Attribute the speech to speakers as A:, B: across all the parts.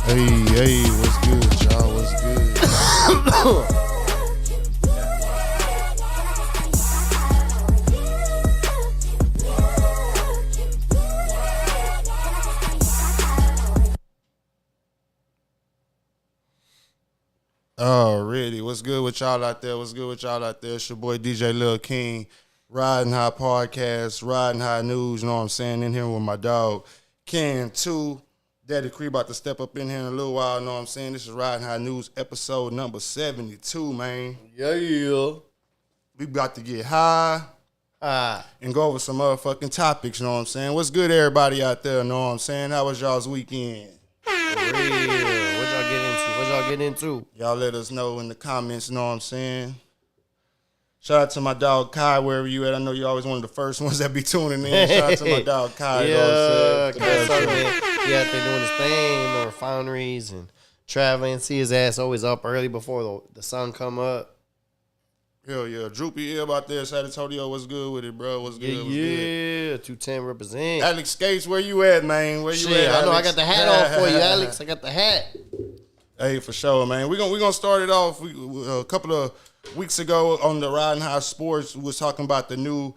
A: Hey, what's good, y'all? What's good? Already, what's good with y'all out there? What's good with y'all out there? It's your boy DJ Lil King, Ridin High Podcast, Ridin High News, you know what I'm saying? In here with my dog, Ken 2. Daddy Cree about to step up in here in a little while, you know what I'm saying? This is Ridin High News, episode number 72, man.
B: Yeah.
A: We about to get high and go over some motherfucking topics, you know what I'm saying? What's good, everybody out there, you know what I'm saying? How was y'all's weekend?
B: What y'all get into?
A: Y'all let us know in the comments, you know what I'm saying? Shout out to my dog Kai, wherever you at. I know you always one of the first ones that be tuning in. Shout out to my dog Kai.
B: Yeah,
A: you know what I'm saying?
B: He out there doing his thing, the refineries and traveling. See his ass always up early before the sun come up.
A: Hell yeah. Droopy Eb out there, San Antonio. What's good with it, bro? What's good?
B: Yeah,
A: What's good?
B: 210 represent.
A: Alex Skates, where you at, man? Where you at,
B: I know I
A: Alex?
B: got the hat on for you, Alex. I got the hat.
A: Hey, for sure, man. We're gonna start it off. A couple of weeks ago on the Ridin High Sports, we was talking about the new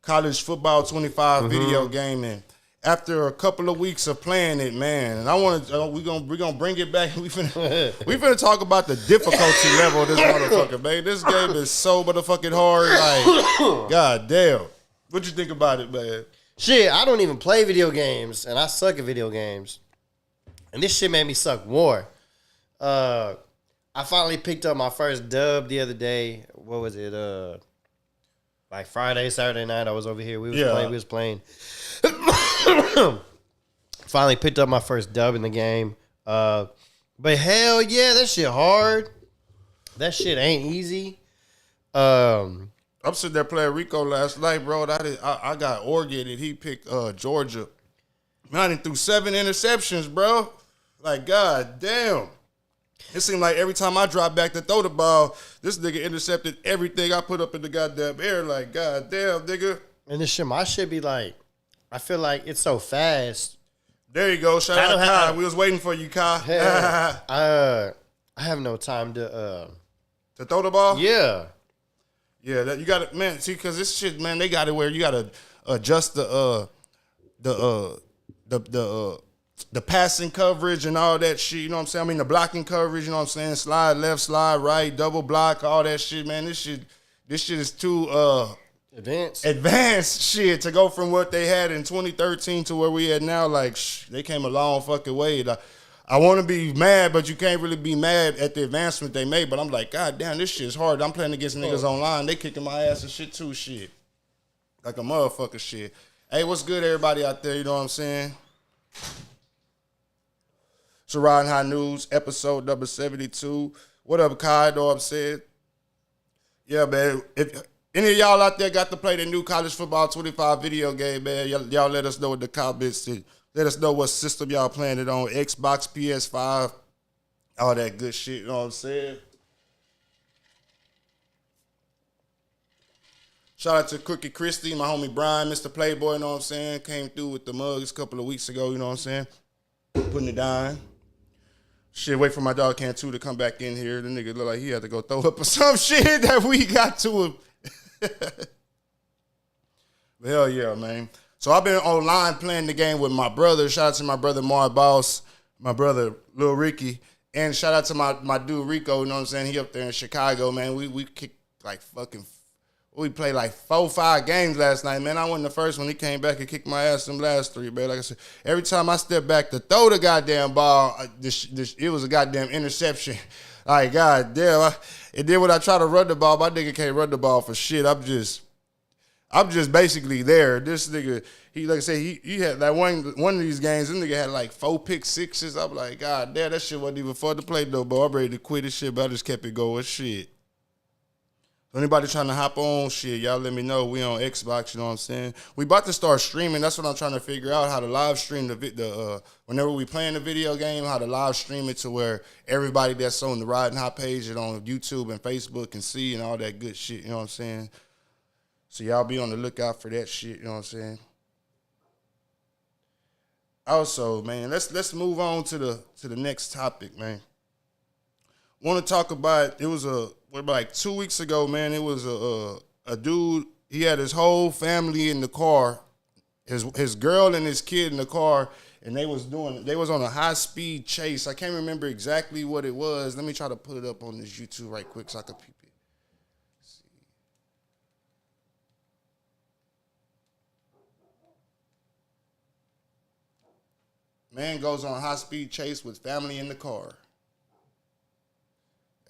A: college football 25 video game, and after a couple of weeks of playing it, man, and I want to we're gonna bring it back. We finna talk about the difficulty level of this motherfucker, man. This game is so motherfucking hard. Like, god damn. What you think about it, man?
B: Shit, I don't even play video games, and I suck at video games. And this shit made me suck more. I finally picked up my first dub the other day. What was it? Like Friday, Saturday night, I was over here. We was playing. Finally picked up my first dub in the game. But hell yeah, that shit hard. That shit ain't easy.
A: I'm sitting there playing Rico last night, bro. I got Oregon and he picked Georgia. Man, he threw 7 interceptions, bro. Like, god damn. It seemed like every time I dropped back to throw the ball, this nigga intercepted everything I put up in the goddamn air. Like, god damn, nigga.
B: And this shit, my shit be like, I feel like it's so fast.
A: There you go. Shout out Kai. We was waiting for you, Kai.
B: I have no time to
A: throw the ball?
B: Yeah.
A: Yeah, that you got to, man, see, because this shit, man, they got it where you got to adjust the passing coverage and all that shit, you know what I'm saying? I mean, the blocking coverage, you know what I'm saying? Slide left, slide right, double block, all that shit, man. This shit is too advanced shit to go from what they had in 2013 to where we at now. Like, they came a long fucking way. I want to be mad, but you can't really be mad at the advancement they made. But I'm like, god damn, this shit's hard. I'm playing against niggas online. They kicking my ass and shit too, shit. Like a motherfucker shit. Hey, what's good, everybody out there? You know what I'm saying? It's Ridin High News, episode number 72. What up, Kai? Know what I'm saying? Yeah, man. If any of y'all out there got to play the new college football 25 video game, man, y'all let us know in the comments. Let us know what system y'all playing it on. Xbox, PS5, all that good shit, you know what I'm saying? Shout out to Cookie Christie, my homie Brian, Mr. Playboy, you know what I'm saying? Came through with the mugs a couple of weeks ago, you know what I'm saying? Putting it down. Shit, wait for my dog Can 2 to come back in here. The nigga look like he had to go throw up or some shit that we got to him. Hell yeah, man. So I've been online playing the game with my brother. Shout out to my brother Mark Boss, my brother Lil Ricky, and shout out to my dude Rico, you know what I'm saying? He up there in Chicago, man. We kicked like fucking, we played like 4-5 games last night, man. I won the first one. He came back and kicked my ass them last 3, man. Like I said, every time I step back to throw the goddamn ball, it was a goddamn interception. Like, god damn. And then when I try to run the ball, my nigga can't run the ball for shit. I'm just basically there. This nigga, he like I said, he had like one of these games, this nigga had like 4 pick sixes. I'm like, god damn, that shit wasn't even fun to play no more. I'm ready to quit this shit, but I just kept it going. Shit. So anybody trying to hop on, shit, y'all let me know. We on Xbox, you know what I'm saying? We about to start streaming. That's what I'm trying to figure out, how to live stream whenever we playing the video game, how to live stream it to where everybody that's on the Ridin High page and on YouTube and Facebook can see and all that good shit, you know what I'm saying? So y'all be on the lookout for that shit, you know what I'm saying? Also, man, let's move on to the next topic, man. Want to talk about it was like 2 weeks ago, man. It was a dude. He had his whole family in the car, his girl and his kid in the car, and they was on a high speed chase. I can't remember exactly what it was. Let me try to put it up on this YouTube right quick so I can peep it. Man goes on a high speed chase with family in the car.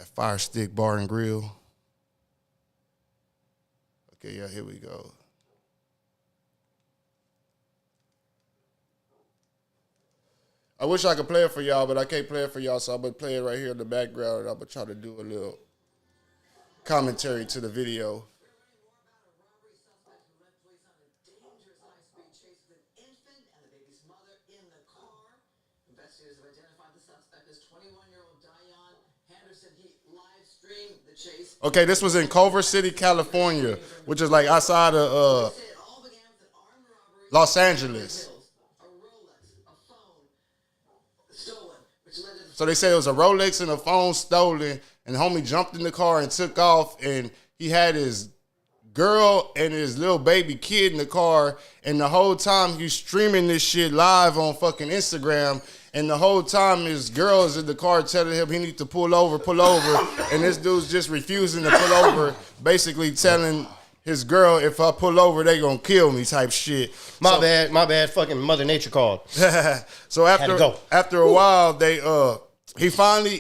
A: At Fire Stick Bar and Grill. Okay, yeah, here we go. I wish I could play it for y'all, but I can't play it for y'all, so I'm going to play it right here in the background, and I'm going to try to do a little commentary to the video. Okay, this was in Culver City, California, which is like outside of Los Angeles. So they said it was a Rolex and a phone stolen, and the homie jumped in the car and took off, and he had his girl and his little baby kid in the car, and the whole time he's streaming this shit live on fucking Instagram, and the whole time his girl is in the car telling him he needs to pull over, and this dude's just refusing to pull over, basically telling his girl, if I pull over, they gonna kill me type shit.
B: My bad, fucking Mother Nature called.
A: So after a while, he finally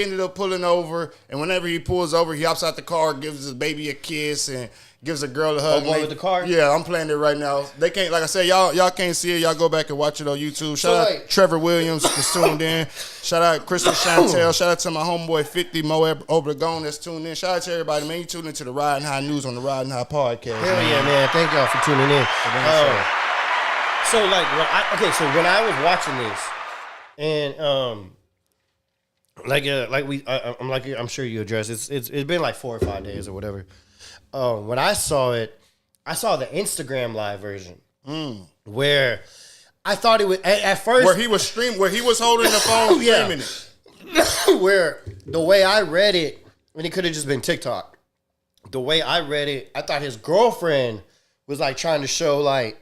A: ended up pulling over, and whenever he pulls over, he hops out the car, gives his baby a kiss, and gives a girl a hug.
B: Oh, with the car?
A: Yeah, I'm playing it right now. They can't, like I said, y'all can't see it. Y'all go back and watch it on YouTube. Shout out Trevor Williams that's tuned in. Shout out Crystal Chantel. Shout out to my homeboy 50 Mo Obregon that's tuned in. Shout out to everybody, man. You tuned into the Ridin High News on the Ridin High podcast.
B: Hell yeah, man. Thank y'all for tuning in. So when I was watching this, and I'm sure you addressed it's been like 4 or 5 days or whatever. When I saw it, I saw the Instagram live version where I thought it was at first
A: where he was holding the phone streaming it.
B: Where the way I read it, and it could have just been TikTok. The way I read it, I thought his girlfriend was like trying to show like,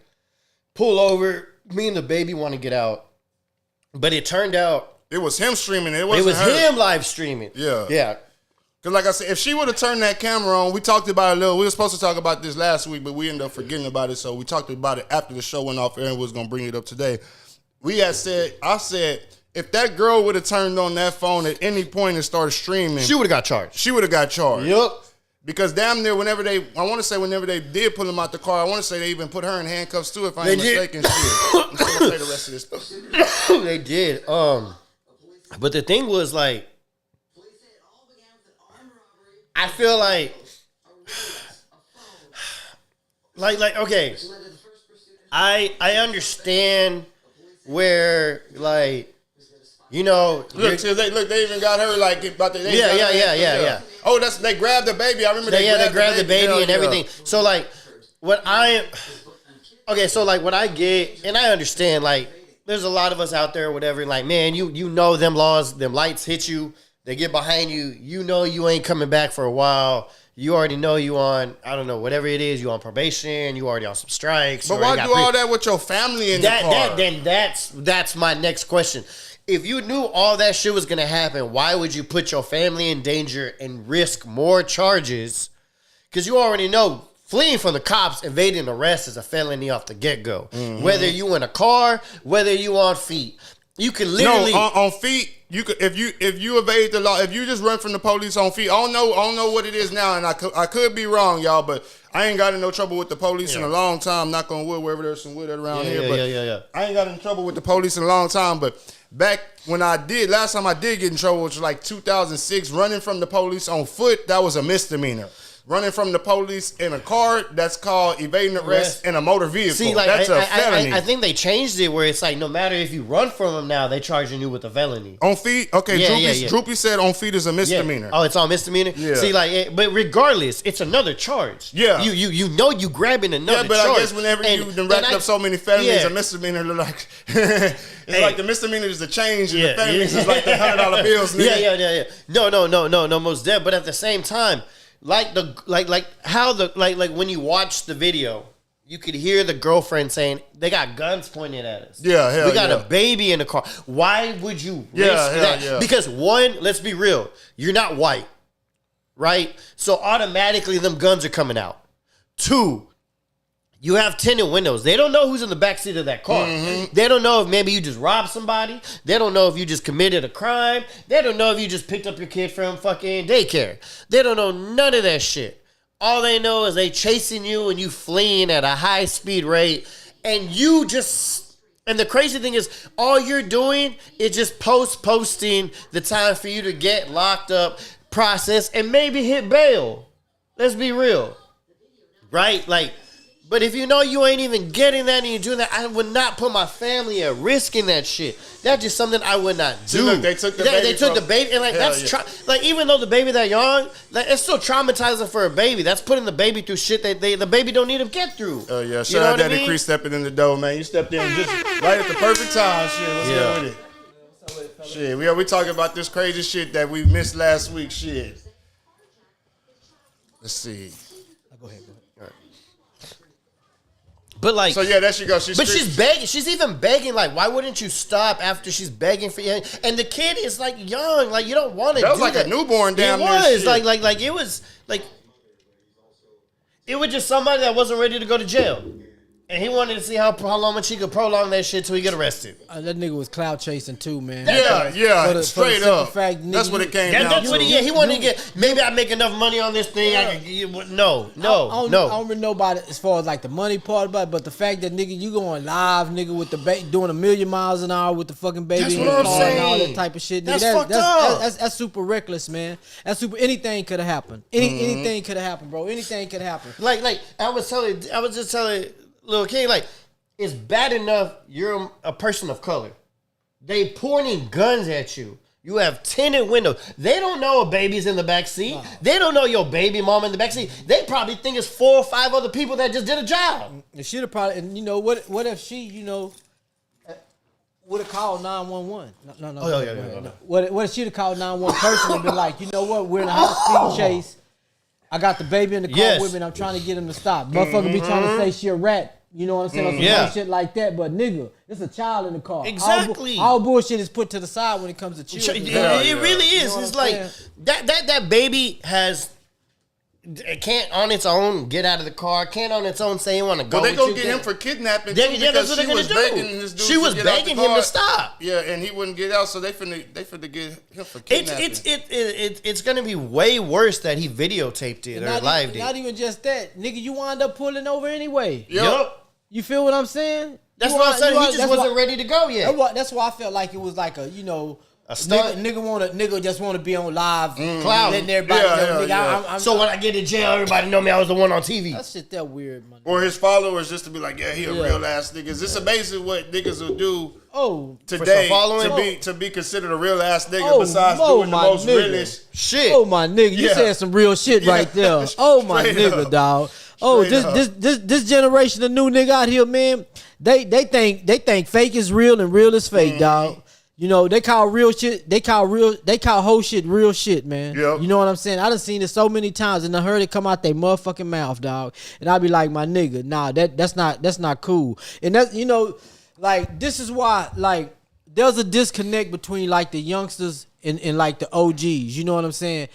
B: pull over, me and the baby want to get out, but it turned out
A: it was him streaming. It
B: was him live streaming.
A: Yeah. Because like I said, if she would have turned that camera on, we talked about it a little. We were supposed to talk about this last week, but we ended up forgetting about it. So we talked about it after the show went off air and was going to bring it up today. I said, if that girl would have turned on that phone at any point and started streaming,
B: she would have got charged.
A: Yep. Because damn near whenever they did pull him out the car, I want to say they even put her in handcuffs too, if I ain't mistaken. Shit. I'm just gonna play the rest of this.
B: They did. But the thing was like, I feel like okay, I understand where like, you know,
A: look, they even got her like about the
B: yeah.
A: Oh, they grabbed the baby. I remember they
B: grabbed the baby and everything. So like, what I get, and I understand, like, there's a lot of us out there, whatever. Like, man, you know them laws, them lights hit you, they get behind you. You know you ain't coming back for a while. You already know you on, I don't know, whatever it is, you on probation, you already on some strikes.
A: But why do all that with your family in the car?
B: Then that's my next question. If you knew all that shit was gonna happen, why would you put your family in danger and risk more charges? Because you already know fleeing from the cops, evading arrest is a felony off the get-go. Mm-hmm. Whether you in a car, whether you on feet. You can literally
A: on feet. You could if you evade the law, if you just run from the police on feet. I don't know what it is now, and I could be wrong, y'all, but I ain't got in no trouble with the police in a long time. Knock on wood, wherever there's some wood around here. I ain't got in trouble with the police in a long time. But back when last time I did get in trouble, which was like 2006, running from the police on foot, that was a misdemeanor. running from the police in a car, that's called evading arrest in a motor vehicle.
B: See, like,
A: that's a felony.
B: I think they changed it where it's like no matter if you run from them now, they charging you with a felony.
A: On feet? Okay, Droopy said on feet is a misdemeanor.
B: Oh, it's on misdemeanor?
A: Yeah.
B: See, like, but regardless, it's another charge.
A: Yeah.
B: You know you grabbing another charge.
A: Yeah, but I guess whenever you've racked up so many felonies, a misdemeanor look like... It's like the misdemeanor is the change and the felonies is like the $100 bills. Nigga.
B: Yeah. No, most dead. But at the same time, like when you watch the video, you could hear the girlfriend saying they got guns pointed at us.
A: Yeah,
B: we got a baby in the car. Why would you risk that?
A: Yeah.
B: Because one, let's be real, you're not white, right? So automatically them guns are coming out. Two, you have tinted windows. They don't know who's in the backseat of that car. Mm-hmm. They don't know if maybe you just robbed somebody. They don't know if you just committed a crime. They don't know if you just picked up your kid from fucking daycare. They don't know none of that shit. All they know is they chasing you and you fleeing at a high speed rate. And you just... And the crazy thing is, all you're doing is just posting the time for you to get locked up, process, and maybe hit bail. Let's be real. Right? Like... But if you know you ain't even getting that and you're doing that, I would not put my family at risk in that shit. That's just something I would not do.
A: See, look, they took the baby.
B: They took the baby, and like that's like even though the baby that young, like it's still traumatizing for a baby. That's putting the baby through shit that the baby don't need to get through.
A: Oh yeah, shout out Daddy Chris stepping in the door, man. You stepped in just right at the perfect time. Shit, let's go with it. Shit, we talking about this crazy shit that we missed last week. Shit. Let's see.
B: Go ahead. But like,
A: so yeah, there she goes.
B: She's begging. She's even begging. Like, why wouldn't you stop after she's begging for you? And the kid is like young. Like, you don't want to.
A: That was like a newborn down there.
B: It was like it was like it was just somebody that wasn't ready to go to jail. And he wanted to see how long much he could prolong that shit till he get arrested.
C: That nigga was cloud chasing too, man.
A: Yeah, straight up.
C: Fact, nigga,
A: that's what it came down to.
B: He wanted to get. Maybe I make enough money on this thing. I can, no.
C: I don't really know about it as far as like the money part about it, but the fact that nigga you going live, nigga, with the doing 1,000,000 miles an hour with the fucking baby
B: that's
C: in the
B: car
C: and all that type of shit.
B: That's fucked up.
C: That's super reckless, man. That's super. Anything could have happened. Anything could have happened, bro. Anything could have happened.
B: Like I was just telling Lil King, like. It's bad enough you're a person of color. They pointing guns at you. You have tinted windows. They don't know a baby's in the back seat. No. They don't know your baby mama in the back seat. They probably think it's 4 or 5 other people that just did a job.
C: It should have probably, and you know, what if she, would have called 911? No. What if she'd have called 911 person and been like, you know what, we're in a high speed chase. I got the baby in the car with me and I'm trying to get him to stop. Motherfucker be trying to say she a rat. You know what I'm saying? Some shit like that, but nigga, it's a child in the car.
B: Exactly.
C: All bullshit is put to the side when it comes to children.
B: It really is. You know it's like that baby can't on its own get out of the car. Can't on its own say he want to go.
A: Well, they go get him for kidnapping.
B: That's what they're gonna do. She was begging him to stop.
A: Yeah, and he wouldn't get out, so they finna get him for kidnapping.
B: It's gonna be way worse that he videotaped it or live it.
C: Not even just that, nigga. You wind up pulling over anyway.
A: Yep.
C: You feel what I'm saying?
B: That's what I'm saying. He just wasn't ready to go yet.
C: That's why I felt like it was like a
B: stunt.
C: Nigga just want to be on live,
B: cloud,
C: letting everybody know. Nigga,
B: so when I get in jail, everybody know me. I was the one on TV.
C: That shit that weird, man.
A: Or his followers just to be like, he a real ass nigga. This is basically what niggas will do. Today to be considered a real ass nigga. Besides doing the most realest
B: shit.
C: Oh my nigga, you said some real shit right there. Oh my nigga, dog. This generation of new nigga out here, man. They think fake is real and real is fake, dog. You know, they call real shit, they call whole shit real shit, man.
A: Yep.
C: You know what I'm saying? I done seen it so many times and I heard it come out their motherfucking mouth, dog. And I be like, my nigga, nah, that's not cool. And that's, like, this is why, like, there's a disconnect between, like, the youngsters and like, the OGs. You know what I'm saying?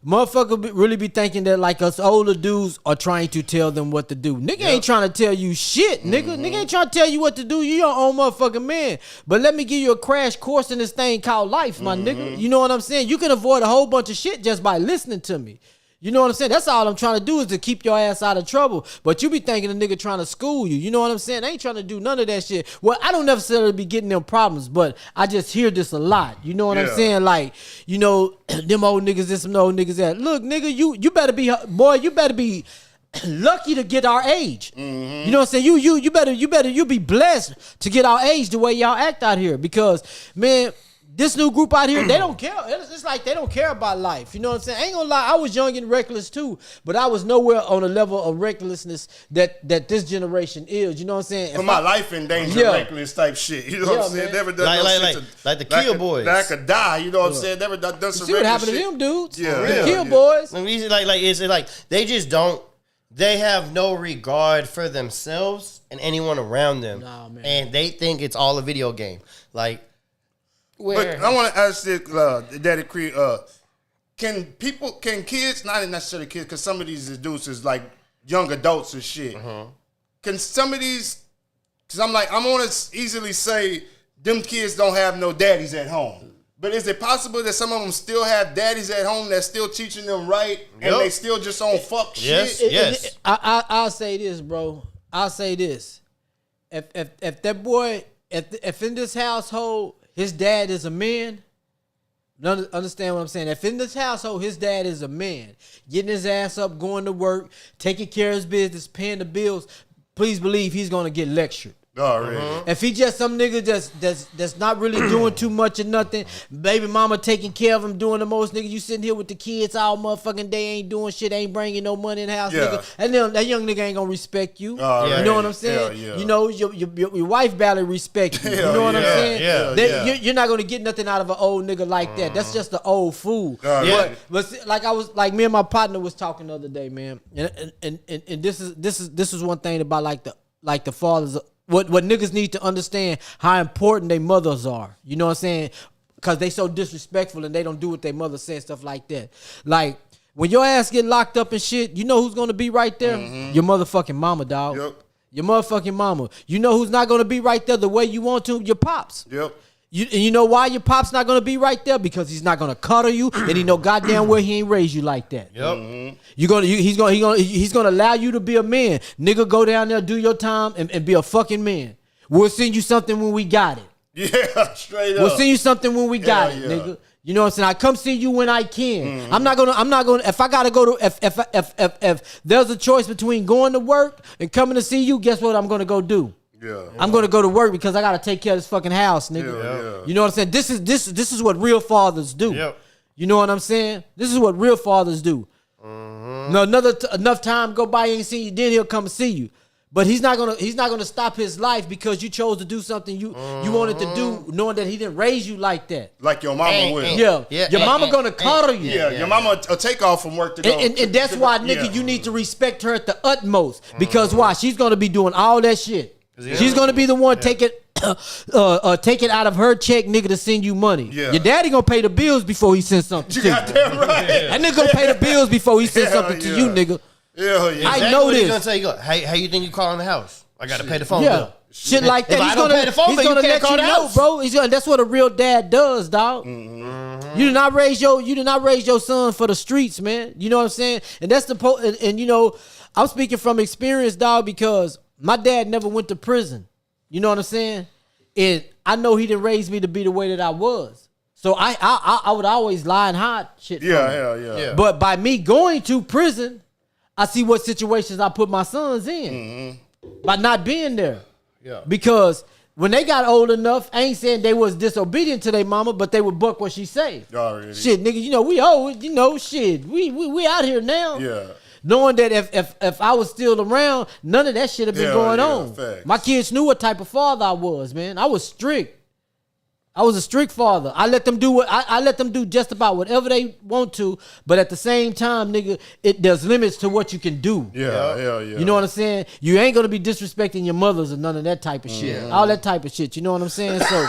C: Motherfucker really be thinking that like us older dudes are trying to tell them what to do. Nigga ain't trying to tell you shit, nigga. Nigga ain't trying to tell you what to do. You your own motherfucking man. But let me give you a crash course in this thing called life, my nigga. You know what I'm saying? You can avoid a whole bunch of shit just by listening to me. You know what I'm saying? That's all I'm trying to do is to keep your ass out of trouble. But you be thinking a nigga trying to school you. You know what I'm saying? I ain't trying to do none of that shit. Well, I don't necessarily be getting them problems, but I just hear this a lot. You know what I'm saying? Like, you know, them old niggas this, some old niggas that. Look, nigga, you better be, boy, you better be lucky to get our age. You know what I'm saying? You be blessed to get our age the way y'all act out here. Because, man, this new group out here, they don't care. It's like they don't care about life. You know what I'm saying? I ain't gonna lie, I was young and reckless too, but I was nowhere on a level of recklessness that this generation is. You know what I'm saying?
A: Put my life in danger, reckless type shit. You know what I'm saying?
C: Man.
A: Never done
B: like the Kill Boys.
A: I could die. You know what I'm saying? Never done some
C: See what
A: reckless
C: happened
A: shit.
C: to them dudes?
A: Yeah,
C: The Kill Boys.
B: I mean, it's like they just don't. They have no regard for themselves and anyone around them, and they think it's all a video game. Like.
A: But I want to ask this, Daddy Creed, can kids, not necessarily kids, because some of these dudes is like young adults and shit. Can some of these, because I'm going to easily say them kids don't have no daddies at home. But is it possible that some of them still have daddies at home that's still teaching them right and they still just on fuck shit?
B: Yes.
C: I'll say this, bro. I'll say this. If that boy, if in this household, his dad is a man. Understand what I'm saying? If in this household, his dad is a man, getting his ass up, going to work, taking care of his business, paying the bills, please believe he's going to get lectured.
A: Already.
C: If he just some nigga that's not really doing too much or nothing, baby mama taking care of him, doing the most, nigga, you sitting here with the kids all motherfucking day, ain't doing shit, ain't bringing no money in the house, nigga. And then that young nigga ain't gonna respect you. You know what I'm saying? You know, your wife barely respect you. You know what I'm saying? You're not gonna get nothing out of an old nigga like that. That's just the old fool. But see, like me and my partner was talking the other day, man. And this is one thing about like the fathers. What niggas need to understand how important their mothers are. You know what I'm saying? Because they so disrespectful and they don't do what their mother said, stuff like that. Like, when your ass get locked up and shit, you know who's going to be right there? Your motherfucking mama, dog. Your motherfucking mama. You know who's not going to be right there the way you want to? Your pops. You know why your pop's not gonna be right there? Because he's not gonna cuddle you, and he know goddamn well he ain't raised you like that. He's gonna allow you to be a man. Nigga, go down there, do your time, and be a fucking man. We'll send you something when we got it.
A: Yeah, straight up.
C: We'll send you something when we got it, nigga. You know what I'm saying? I come see you when I can. I'm not gonna. If I gotta go to, if there's a choice between going to work and coming to see you, guess what I'm gonna go do? I'm gonna go to work because I gotta take care of this fucking house, nigga. You know what I'm saying? This is what real fathers do. You know what I'm saying? This is what real fathers do. No, enough time go by, he ain't seen you, then he'll come and see you. But he's not gonna stop his life because you chose to do something you wanted to do, knowing that he didn't raise you like that.
A: Like your mama will.
C: Your mama gonna cuddle you.
A: Your mama will take off from work to go.
C: And that's why, nigga, you need to respect her at the utmost. Because why? She's gonna be doing all that shit. She's gonna be the one taking out of her check, nigga, to send you money. Your daddy gonna pay the bills before he sends something to you.
A: Goddamn right.
C: That nigga gonna pay the bills before he sends something to you, nigga. I know this.
B: He's gonna say, "Hey, how you think you calling the house? I gotta pay the phone bill."
C: Shit like that. He's gonna let you know, bro. That's what a real dad does, dog. You did not raise your son for the streets, man. You know what I'm saying? And that's and you know, I'm speaking from experience, dog, because my dad never went to prison. You know what I'm saying? And I know he didn't raise me to be the way that I was. So I would always lie and hide shit.
A: Yeah.
C: But by me going to prison, I see what situations I put my sons in by not being there. Because when they got old enough, I ain't saying they was disobedient to their mama, but they would buck what she say.
A: Already.
C: Shit, nigga, you know, we old, you know, shit. We out here now.
A: Yeah.
C: Knowing that if I was still around, none of that shit have been going on.
A: Facts.
C: My kids knew what type of father I was, man. I was strict. I was a strict father. I let them do I let them do just about whatever they want to, but at the same time, nigga, there's limits to what you can do.
A: Yeah.
C: You know what I'm saying? You ain't gonna be disrespecting your mothers or none of that type of shit. All that type of shit. You know what I'm saying? So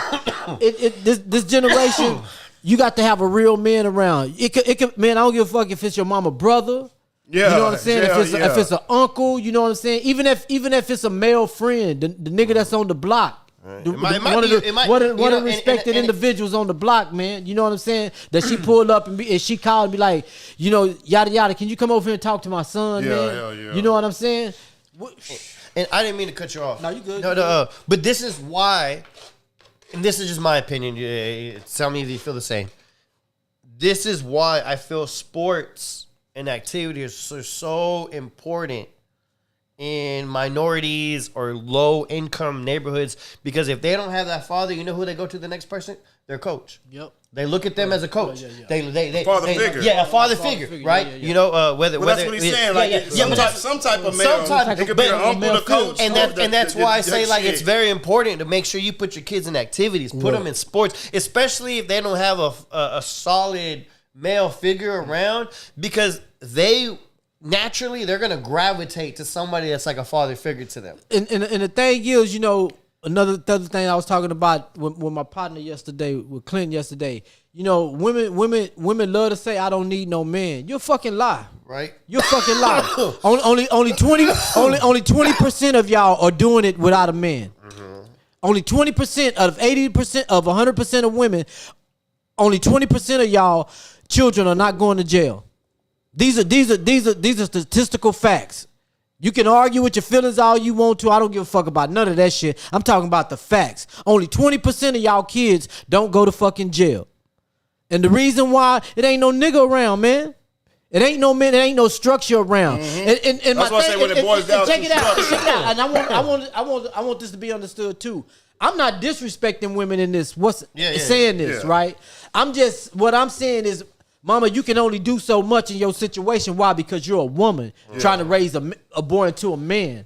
C: this generation, you got to have a real man around. It could, man, I don't give a fuck if it's your mama brother.
A: Yeah,
C: you know what I'm saying? If it's an uncle, you know what I'm saying? Even if it's a male friend, the nigga that's on the block.
B: Right.
C: One of the respected individuals on the block, man. You know what I'm saying? That she pulled up and she called and be like, you know, yada yada. Can you come over here and talk to my son, man? Hell yeah. You know what I'm saying?
B: And I didn't mean to cut you off.
C: No, you good.
B: No. But this is why, and this is just my opinion. Tell me if you feel the same. This is why I feel sports and activities are so important in minorities or low income neighborhoods, because if they don't have that father, you know who they go to the next person? Their coach.
C: Yep.
B: They look at them as a coach. Yeah. They
A: father figure.
B: Yeah, a father figure, right? Yeah. You know, whether
A: that's what he's saying. Some type of male. It could be an uncle, a coach,
B: and that's why I say like it's very important to make sure you put your kids in activities, put them in sports, especially if they don't have a solid male figure around, because naturally they're gonna gravitate to somebody that's like a father figure to them.
C: And the thing is, you know, another thing I was talking about with my partner yesterday, with Clint yesterday. You know, women love to say, "I don't need no man." You're a fucking lie,
B: right?
C: You're a fucking lie. only 20% of y'all are doing it without a man. Mm-hmm. Only 20% out of 80% of 100% of women. Only 20% of y'all children are not going to jail. These are statistical facts. You can argue with your feelings all you want to. I don't give a fuck about none of that shit. I'm talking about the facts. Only 20% of y'all kids don't go to fucking jail. And the reason why, it ain't no nigga around, man. It ain't no man. It ain't no structure around. Mm-hmm. And
A: that's what I say when it boils down to
C: check it out. And I want this to be understood too. I'm not disrespecting women in this. This, right? What I'm saying is, Mama, you can only do so much in your situation. Why? Because you're a woman trying to raise a boy into a man.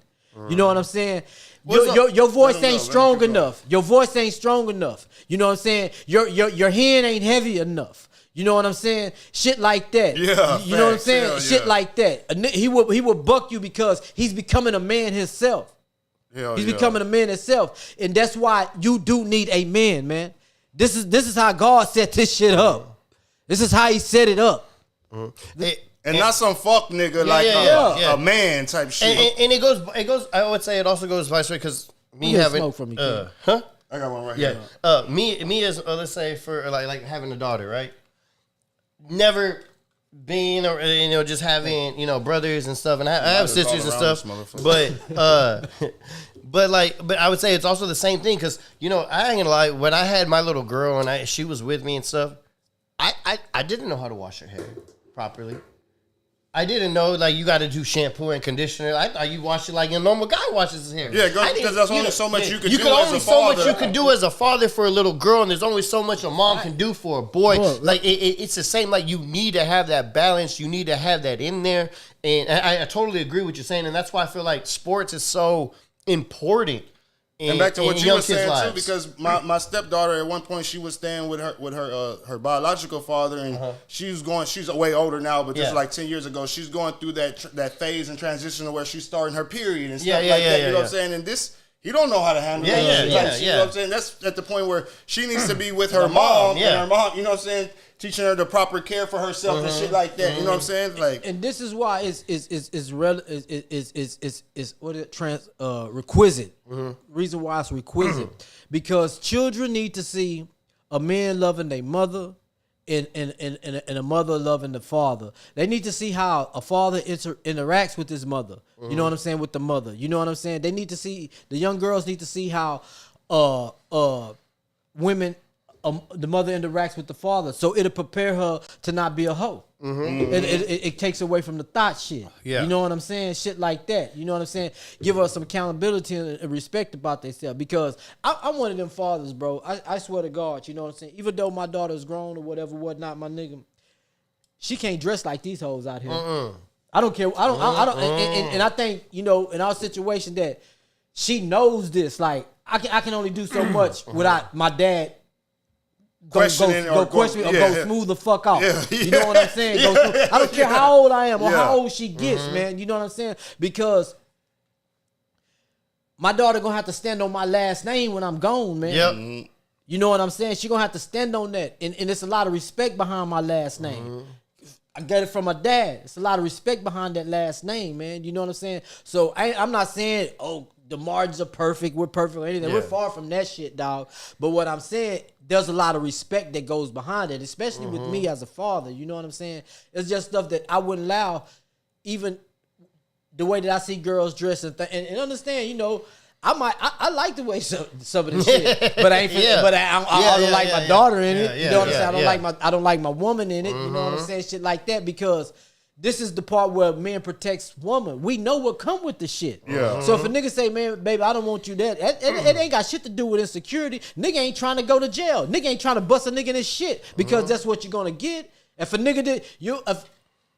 C: You know what I'm saying? Your voice ain't strong enough. Your voice ain't strong enough. You know what I'm saying? Your hand ain't heavy enough. You know what I'm saying? Shit like that.
A: Yeah.
C: You know what I'm saying? Shit like that. He would buck you because he's becoming a man himself. He's becoming a man himself. And that's why you do need a man. This is how God set this shit up. This is how he set it up.
B: Mm-hmm.
A: And not some fuck nigga a man type shit.
B: And it goes, I would say it also goes vice versa, because me having,
C: smoke from me,
B: I
A: got one right here.
B: Me as, let's say for like having a daughter, right? Never being, or, you know, just having, you know, brothers and stuff, and I have sisters and stuff, but I would say it's also the same thing, because, you know, I ain't gonna lie, when I had my little girl and she was with me and stuff, I didn't know how to wash her hair properly. I didn't know, like, you got to do shampoo and conditioner. I thought you wash it like a normal guy washes his hair.
A: Yeah, because there's only so much you can do as a father.
B: You only so much you can do as a father for a little girl, and there's only so much a mom can do for a boy. Like, it's the same. Like, you need to have that balance. You need to have that in there. And I totally agree with you saying, and that's why I feel like sports is so important.
A: And back to what you were saying too, because my stepdaughter at one point, she was staying with her biological father, and she's way older now, but just like 10 years ago, she's going through that phase and transition where she's starting her period and stuff like that. You know what I'm saying? And this, he don't know how to handle it. You know what I'm saying? That's at the point where she needs to be with her mom, and her mom, you know what I'm saying, teaching her the proper care for herself and shit like that. You know what I'm saying? Like,
C: and this is why requisite. Reason why it's requisite because children need to see a man loving their mother and a mother loving the father. They need to see how a father interacts with his mother. You know what I'm saying? With the mother. You know what I'm saying? They need to see, the young girls need to see how women. The mother interacts with the father, so it'll prepare her to not be a hoe. It takes away from the thought shit. You know what I'm saying? Shit like that. You know what I'm saying? Give her some accountability and respect about themselves. Because I'm one of them fathers, bro. I swear to God, you know what I'm saying? Even though my daughter's grown or whatnot, my nigga, she can't dress like these hoes out here. I don't care. I don't. And I think, you know, in our situation that she knows this. Like I can only do so much without my dad. Go smooth the fuck out. You know what I'm saying? I don't care how old I am or how old she gets, man. You know what I'm saying? Because my daughter gonna have to stand on my last name when I'm gone, man. You know what I'm saying? She gonna have to stand on that, and it's a lot of respect behind my last name. I got it from my dad. It's a lot of respect behind that last name, man. You know what I'm saying? So I'm not saying, oh, the margins are perfect. We're perfect or anything.
B: Yeah.
C: We're far from that shit, dog. But what I'm saying, there's a lot of respect that goes behind it, especially with me as a father. You know what I'm saying? It's just stuff that I wouldn't allow, even the way that I see girls dress and understand, you know, I like the way some of this shit, but I ain't. But I don't like my daughter in it. You know what I'm saying? I don't like my woman in it. You know what I'm saying? Shit like that, because this is the part where man protects woman. We know what come with the shit.
A: Yeah.
C: So if a nigga say, man, baby, I don't want you that, it ain't got shit to do with insecurity. Nigga ain't trying to go to jail. Nigga ain't trying to bust a nigga in his shit because that's what you're gonna get. If a nigga did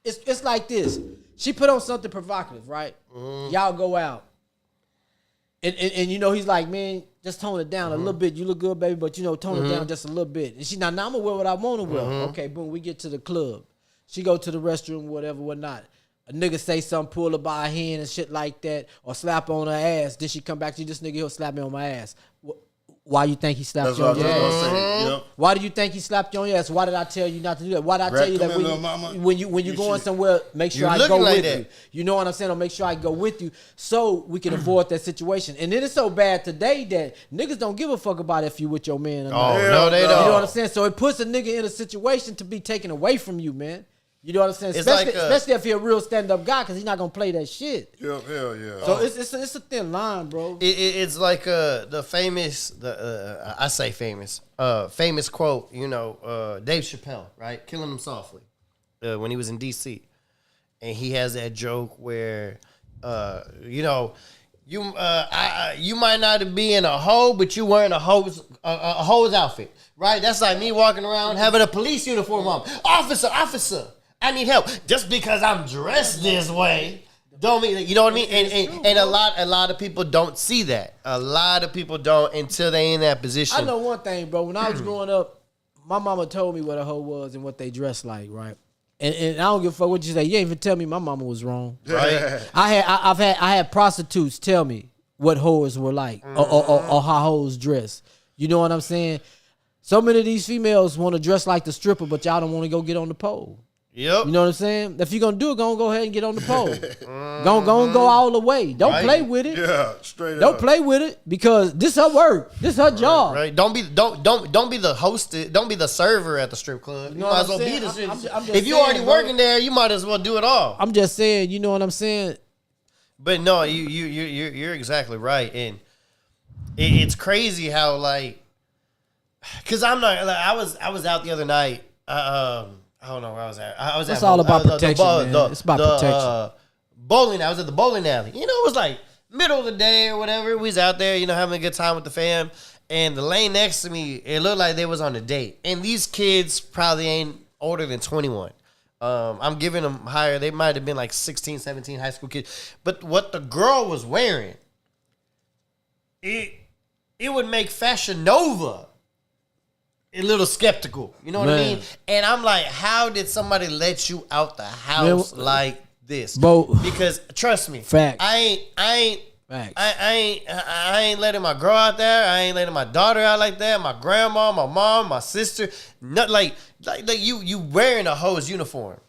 C: it's like this. She put on something provocative, right? Y'all go out. And you know, he's like, man, just tone it down a little bit. You look good, baby, but you know, tone it down just a little bit. And she now I'm gonna wear what I wanna wear. Okay, boom, we get to the club. She go to the restroom, whatever, whatnot. A nigga say something, pull her by her hand and shit like that, or slap her on her ass. Then she come back to you, this nigga, he'll slap me on my ass. Why you think he slapped you on your ass?
A: Yep.
C: Why do you think he slapped you on your ass? Why did I tell you not to do that? Why did I tell you that when you going somewhere, make sure I go with you? You know what I'm saying? Or make sure I go with you so we can avoid that situation. And then it's so bad today that niggas don't give a fuck about if you with your man or not.
B: Oh, no, they don't.
C: You know what I'm saying? So it puts a nigga in a situation to be taken away from you, man. You know what I'm saying?
B: It's
C: Especially if you're a real stand-up guy, because he's not going to play that shit.
A: Yeah, hell yeah.
C: So it's a thin line, bro.
B: It's like the famous, I say famous quote, you know, Dave Chappelle, right? Killing Him Softly, when he was in D.C. And he has that joke where, you know, you might not be in a hoe, but you wearing a hoe's outfit, right? That's like me walking around having a police uniform on. Officer, I need help. Just because I'm dressed this way, don't mean, you know what I mean? And a lot of people don't see that. A lot of people don't until they in that position.
C: I know one thing, bro. When I was growing up, my mama told me what a hoe was and what they dressed like, right? And I don't give a fuck what you say. You ain't even tell me my mama was wrong.
B: Right?
C: I had prostitutes tell me what hoes were like or how hoes dress. You know what I'm saying? So many of these females want to dress like the stripper, but y'all don't want to go get on the pole.
B: Yep.
C: You know what I'm saying? If you're gonna do it, go ahead and get on the pole. Go all the way. Don't play with it.
A: Yeah, straight up.
C: Don't play with it because this her work. This her job.
B: Right. Don't be the host. Don't be the server at the strip club. You might as well be the strip. If you already working there, you might as well do it all.
C: I'm just saying. You know what I'm saying?
B: But no, you're exactly right, and it's crazy how like, cause I'm not. Like, I was out the other night. I don't know where I was at.
C: It's all about protection, man. It's about protection.
B: Bowling. I was at the bowling alley. You know, it was like middle of the day or whatever. We was out there, you know, having a good time with the fam. And the lane next to me, it looked like they was on a date. And these kids probably ain't older than 21. I'm giving them higher. They might have been like 16, 17 high school kids. But what the girl was wearing, it would make Fashion Nova a little skeptical. You know what I mean? And I'm like, how did somebody let you out the house like this? Because trust me,
C: facts.
B: I ain't
C: Facts.
B: I ain't letting my girl out there. I ain't letting my daughter out like that. My grandma, my mom, my sister. Not like you wearing a hoe's uniform.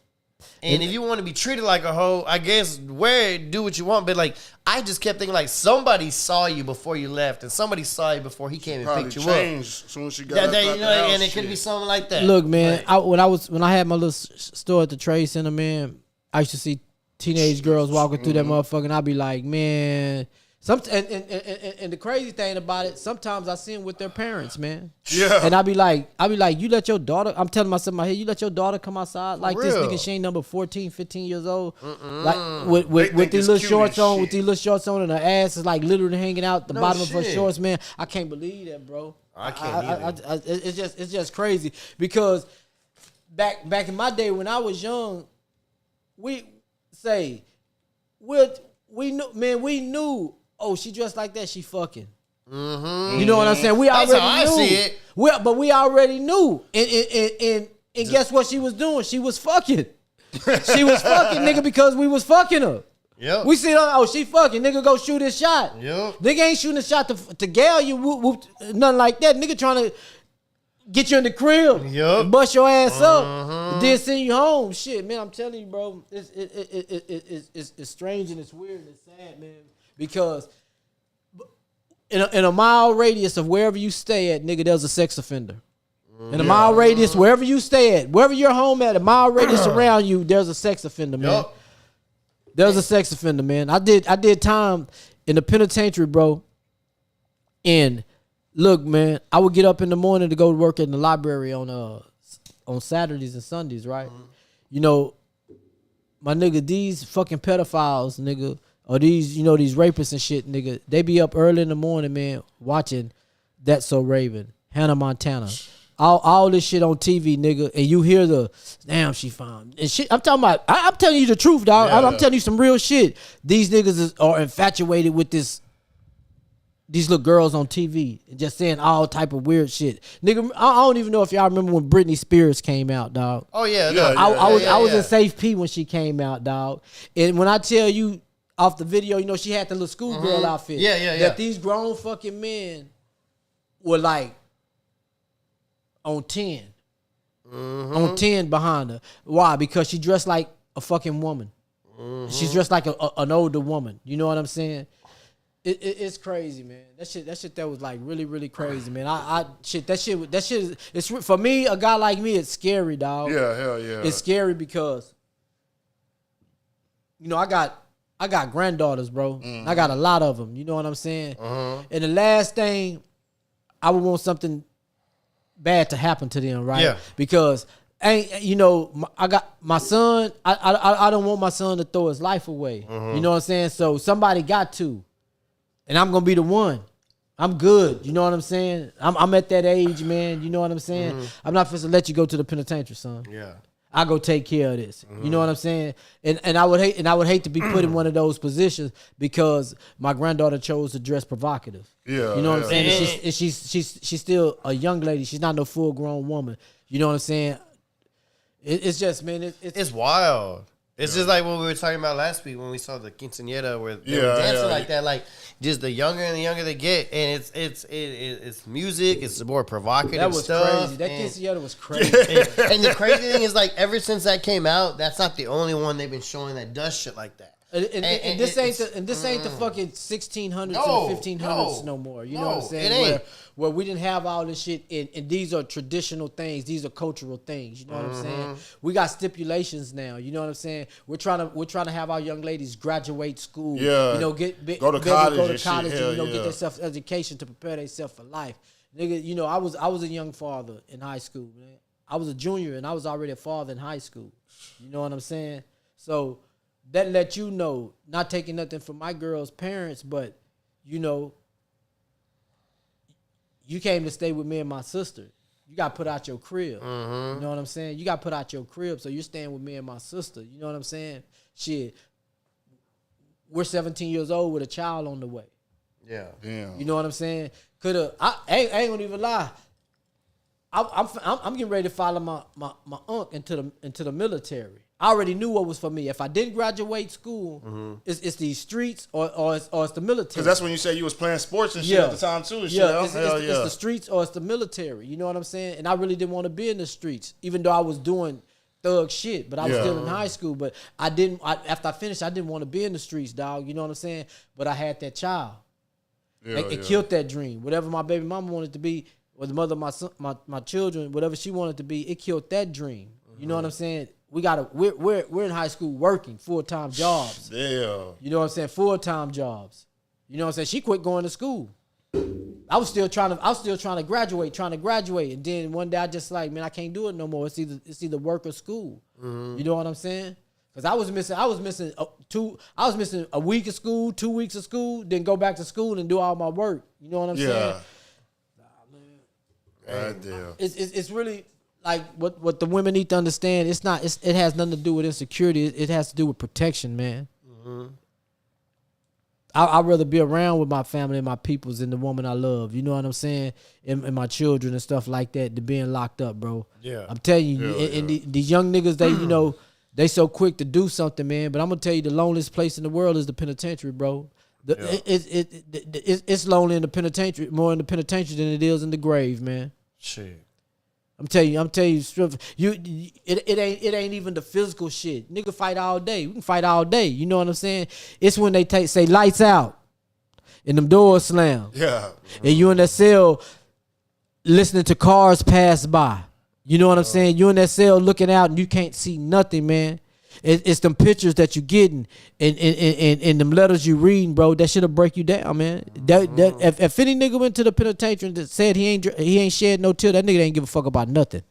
B: And if you want to be treated like a hoe, I guess wear it, do what you want. But like, I just kept thinking like somebody saw you before you left, and somebody saw you before he came and picked you up.
A: As soon as she got out the house,
B: and it could be something like that.
C: Look, man, when I had my little store at the Trade Center, man, I used to see teenage girls walking through that motherfucker, and I'd be like, man. And the crazy thing about it, sometimes I see them with their parents, man.
A: Yeah.
C: And I be like, you let your daughter, I'm telling myself in my head, you let your daughter come outside like this nigga, she ain't number 14, 15 years old. Like with these little shorts on, and her ass is like literally hanging out the bottom of her shorts, man. I can't believe that, bro.
B: I can't either.
C: It's just crazy because back in my day when I was young, we knew. Oh, she dressed like that. She fucking. Mm-hmm. You know what I'm saying? We already
B: That's how
C: knew.
B: I see it.
C: But we already knew. And guess what she was doing? She was fucking. She was fucking, nigga, because we was fucking her.
B: Yep.
C: We see her. Oh, she fucking. Nigga, go shoot his shot.
B: Yep.
C: Nigga ain't shooting a shot to gal you. Whoop, nothing like that. Nigga trying to get you in the crib.
B: Yep.
C: And bust your ass up. Then send you home. Shit, man. I'm telling you, bro. It's strange and it's weird and it's sad, man. Because in a mile radius of wherever you stay at, nigga, there's a sex offender. In a mile radius, wherever you stay at, wherever your home at, a mile radius around you, there's a sex offender, man.
B: Yup.
C: There's a sex offender, man. I did time in the penitentiary, bro. And look, man, I would get up in the morning to go to work in the library on Saturdays and Sundays, right? Mm-hmm. You know, my nigga, these fucking pedophiles, nigga, or these, you know, these rapists and shit, nigga, they be up early in the morning, man, watching That's So Raven, Hannah Montana. All this shit on TV, nigga, and you hear the damn she fine and shit. I'm talking about. I'm telling you the truth, dog. I'm telling you some real shit. These niggas are infatuated with these little girls on TV and just saying all type of weird shit, nigga. I don't even know if y'all remember when Britney Spears came out, dog.
B: Oh yeah,
C: I was in Safe P when she came out, dog. And when I tell you off the video, you know she had the little schoolgirl outfit.
B: Yeah.
C: That these grown fucking men were like. On 10. On 10 behind her. Why? Because she dressed like a fucking woman. She's dressed like an older woman. You know what I'm saying? It's crazy, man. That shit that was like really, really crazy, man. That shit it's for me, a guy like me, it's scary, dog.
A: Yeah, hell yeah.
C: It's scary because, you know, I got granddaughters, bro. I got a lot of them. You know what I'm saying? And the last thing, I would want something bad to happen to them, right?
B: Yeah.
C: Because you know, I got my son. I don't want my son to throw his life away. You know what I'm saying? So somebody got to, and I'm gonna be the one. I'm good. You know what I'm saying? I'm at that age, man. You know what I'm saying? I'm not supposed to let you go to the penitentiary, son.
B: Yeah.
C: I go take care of this. You know what I'm saying? And I would hate to be put in one of those positions because my granddaughter chose to dress provocative.
A: Yeah.
C: You know what I'm saying? And she's still a young lady. She's not no full grown woman. You know what I'm saying? It's just, man,
B: it's wild. It's just like what we were talking about last week when we saw the quinceañera where they were dancing like that. Like just the younger and the younger they get, and it's music. It's more provocative.
C: That was
B: stuff,
C: crazy. That quinceañera was crazy.
B: and the crazy thing is, like, ever since that came out, that's not the only one they've been showing that does shit like that.
C: And this ain't the fucking 1600s and the 1500s no more. You know what I'm saying?
B: It ain't.
C: Where we didn't have all this shit, and these are traditional things. These are cultural things. You know what I'm saying? We got stipulations now. You know what I'm saying? We're trying to have our young ladies graduate school.
A: Yeah.
C: You know,
A: go to college,
C: and, you know, get themselves education to prepare themselves for life. Nigga, you know, I was a young father in high school, man. I was a junior and I was already a father in high school. You know what I'm saying? So that let you know, not taking nothing from my girl's parents, but, you know, you came to stay with me and my sister. You got put out your crib. You know what I'm saying? You got put out your crib, so you're staying with me and my sister. You know what I'm saying? Shit, we're 17 years old with a child on the way.
B: Yeah.
C: You know what I'm saying? I ain't gonna even lie. I'm getting ready to follow my uncle into the military. I already knew what was for me. If I didn't graduate school, it's these streets or it's the military.
A: Because that's when you said you was playing sports and shit at the time too. And
C: yeah,
A: shit.
C: It's the streets or it's the military. You know what I'm saying? And I really didn't want to be in the streets, even though I was doing thug shit. But I was still in high school. But after I finished, I didn't want to be in the streets, dog. You know what I'm saying? But I had that child. It killed that dream. Whatever my baby mama wanted to be, or the mother of my son, my children, whatever she wanted to be, it killed that dream. You know what I'm saying? We're in high school working full-time jobs.
A: Yeah.
C: You know what I'm saying? Full-time jobs. You know what I'm saying? She quit going to school. I was still trying to graduate. And then one day I just like, man, I can't do it no more. It's either work or school. You know what I'm saying? Because I was missing a week of school, 2 weeks of school, then go back to school and do all my work. You know what I'm saying?
A: God damn.
C: It's really like what the women need to understand. It has nothing to do with insecurity. It has to do with protection, man. I'd rather be around with my family and my peoples than the woman I love. You know what I'm saying? And my children and stuff like that than being locked up, bro. Yeah. I'm telling you, these young niggas, they, you know, they so quick to do something, man. But I'm gonna tell you, the loneliest place in the world is the penitentiary, bro. It's lonely in the penitentiary, more in the penitentiary than it is in the grave, man. Shit. I'm telling you, it ain't even the physical shit. Nigga fight all day. We can fight all day. You know what I'm saying? It's when they say lights out. and them doors slam.
A: Yeah.
C: And you in that cell listening to cars pass by. You know what I'm saying? You in that cell looking out and you can't see nothing, man. It's them pictures that you getting and them letters you reading, bro. That shit'll break you down, man. If any nigga went to the penitentiary that said he ain't shed no tear, that nigga ain't give a fuck about nothing.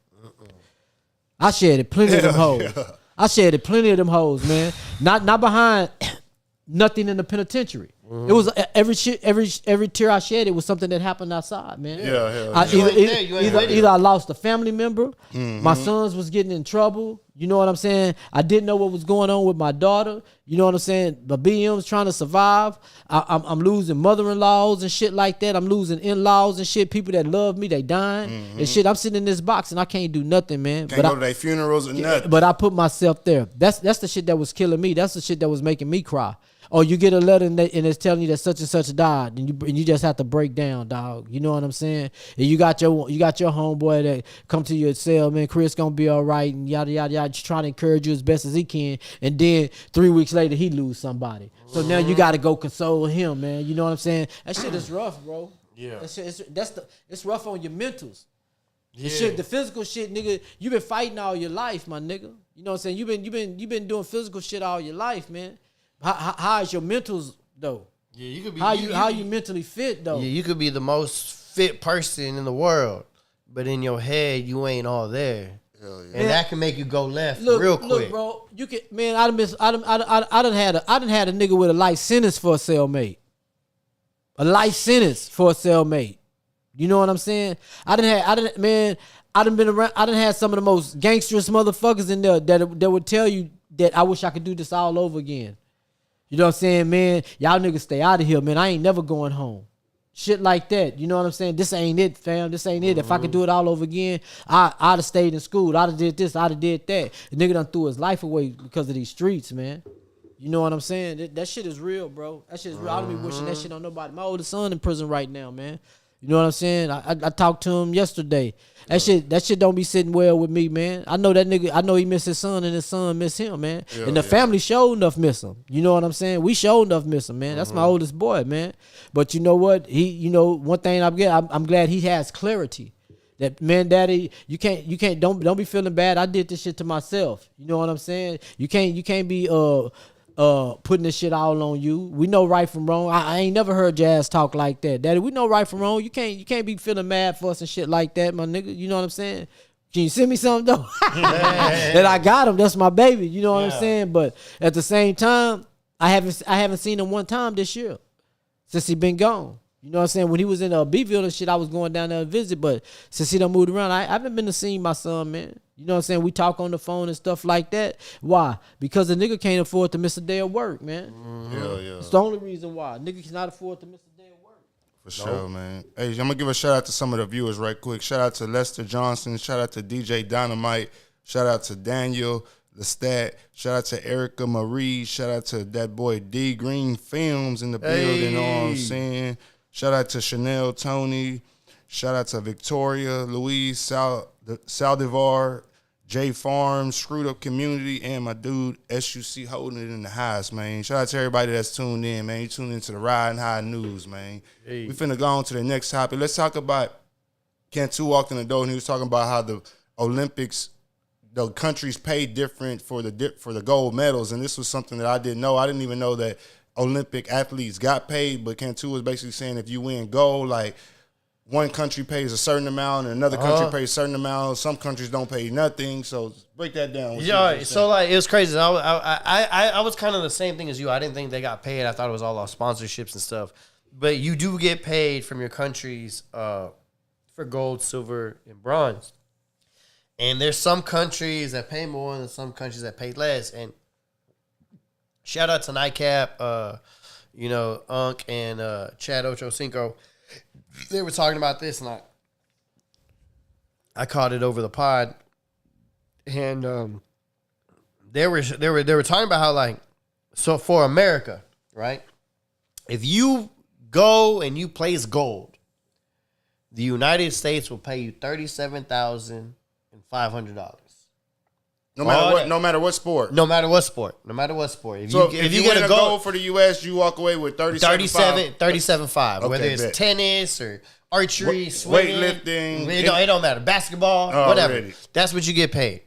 C: I shared it plenty of them hoes.
A: Yeah.
C: I shared it plenty of them hoes, man. Not behind nothing in the penitentiary. It was every tear I shed. It was something that happened outside, man.
A: Yeah.
C: Either I lost a family member, my sons was getting in trouble. You know what I'm saying? I didn't know what was going on with my daughter. You know what I'm saying? My BM's trying to survive. I'm losing mother-in-laws and shit like that. I'm losing in-laws and shit. People that love me, they dying and shit. I'm sitting in this box and I can't do nothing, man.
A: Can't go to their funerals or nothing.
C: But I put myself there. That's the shit that was killing me. That's the shit that was making me cry. Or you get a letter and it's telling you that such and such died, and you just have to break down, dog. You know what I'm saying? And you got your homeboy that come to your cell, man. Chris gonna be all right, and yada yada yada. Just trying to encourage you as best as he can, and then 3 weeks later he lose somebody. So now you got to go console him, man. You know what I'm saying? That shit is rough, bro. Yeah, it's rough on your mentals. Yeah. The physical shit, nigga. You been fighting all your life, my nigga. You know what I'm saying? You been doing physical shit all your life, man. How is your mentals though? Yeah, you could be. How you mentally fit though?
B: Yeah, you could be the most fit person in the world, but in your head you ain't all there, and that can make you go left real quick.
C: Look, bro, you can. Man, I done had a nigga with a life sentence for a cellmate. A life sentence for a cellmate. You know what I'm saying? I done been around. I done had some of the most gangsterous motherfuckers in there that would tell you that I wish I could do this all over again. You know what I'm saying, man? Y'all niggas stay out of here, man. I ain't never going home. Shit like that. You know what I'm saying? This ain't it, fam. This ain't it. If I could do it all over again, I'd have stayed in school. I'd have did this. I'd have did that. The nigga done threw his life away because of these streets, man. You know what I'm saying? That shit is real, bro. That shit is real. I don't be wishing that shit on nobody. My oldest son in prison right now, man. You know what I'm saying? I talked to him yesterday. That shit don't be sitting well with me, man. I know that nigga. I know he miss his son and his son miss him, man. And the family sure enough miss him. You know what I'm saying? We sure enough miss him, man. That's my oldest boy, man. But you know what? One thing I'm glad he has clarity. That, man, daddy, you can't don't be feeling bad. I did this shit to myself. You know what I'm saying? You can't be putting this shit all on you. We know right from wrong. I ain't never heard Jazz talk like that, daddy. We know right from wrong. You can't be feeling mad for us and shit like that, my nigga. You know what I'm saying? Can you send me something though? That I got him. That's my baby. You know what I'm saying? But at the same time, I haven't seen him one time this year since he been gone. You know what I'm saying? When he was in Beeville and shit, I was going down there to visit. But since he done moved around, I haven't been to see my son, man. You know what I'm saying? We talk on the phone and stuff like that. Why? Because the nigga can't afford to miss a day of work, man. It's the only reason why. Nigga cannot afford to miss a day of work.
A: For sure, man. Hey, I'm going to give a shout out to some of the viewers right quick. Shout out to Lester Johnson. Shout out to DJ Dynamite. Shout out to Daniel Lestat. Shout out to Erica Marie. Shout out to that boy D Green Films in the building. You know what I'm saying? Shout out to Chanel Tony. Shout out to Victoria, Louise, Saldivar, J Farms, Screwed Up Community, and my dude SUC holding it in the house, man. Shout out to everybody that's tuned in, man. You tuned into the Ridin High News, man. Hey. We finna go on to the next topic. Let's talk about Cantu walked in the door and he was talking about how the Olympics, the countries pay different for the gold medals, and this was something that I didn't know. I didn't even know that Olympic athletes got paid, but Cantu was basically saying if you win gold, like one country pays a certain amount and another country pays a certain amount. Some countries don't pay nothing. So break that down.
B: Yeah, so like it was crazy. I was kind of the same thing as you. I didn't think they got paid. I thought it was all off sponsorships and stuff. But you do get paid from your countries for gold, silver, and bronze. And there's some countries that pay more and some countries that pay less. And shout out to Nightcap, Unk and Chad Ochocinco. They were talking about this, and I caught it over the pod, and they were talking about how, like, so for America, right? If you go and you place gold, the United States will pay you $37,500.
A: No matter what. No matter what sport.
B: No matter what sport. If
A: you get a gold for the U.S., you walk away with
B: 37.5. Whether it's tennis or archery, swimming,
A: weightlifting,
B: it don't matter. Basketball, whatever.
A: Already.
B: That's what you get paid.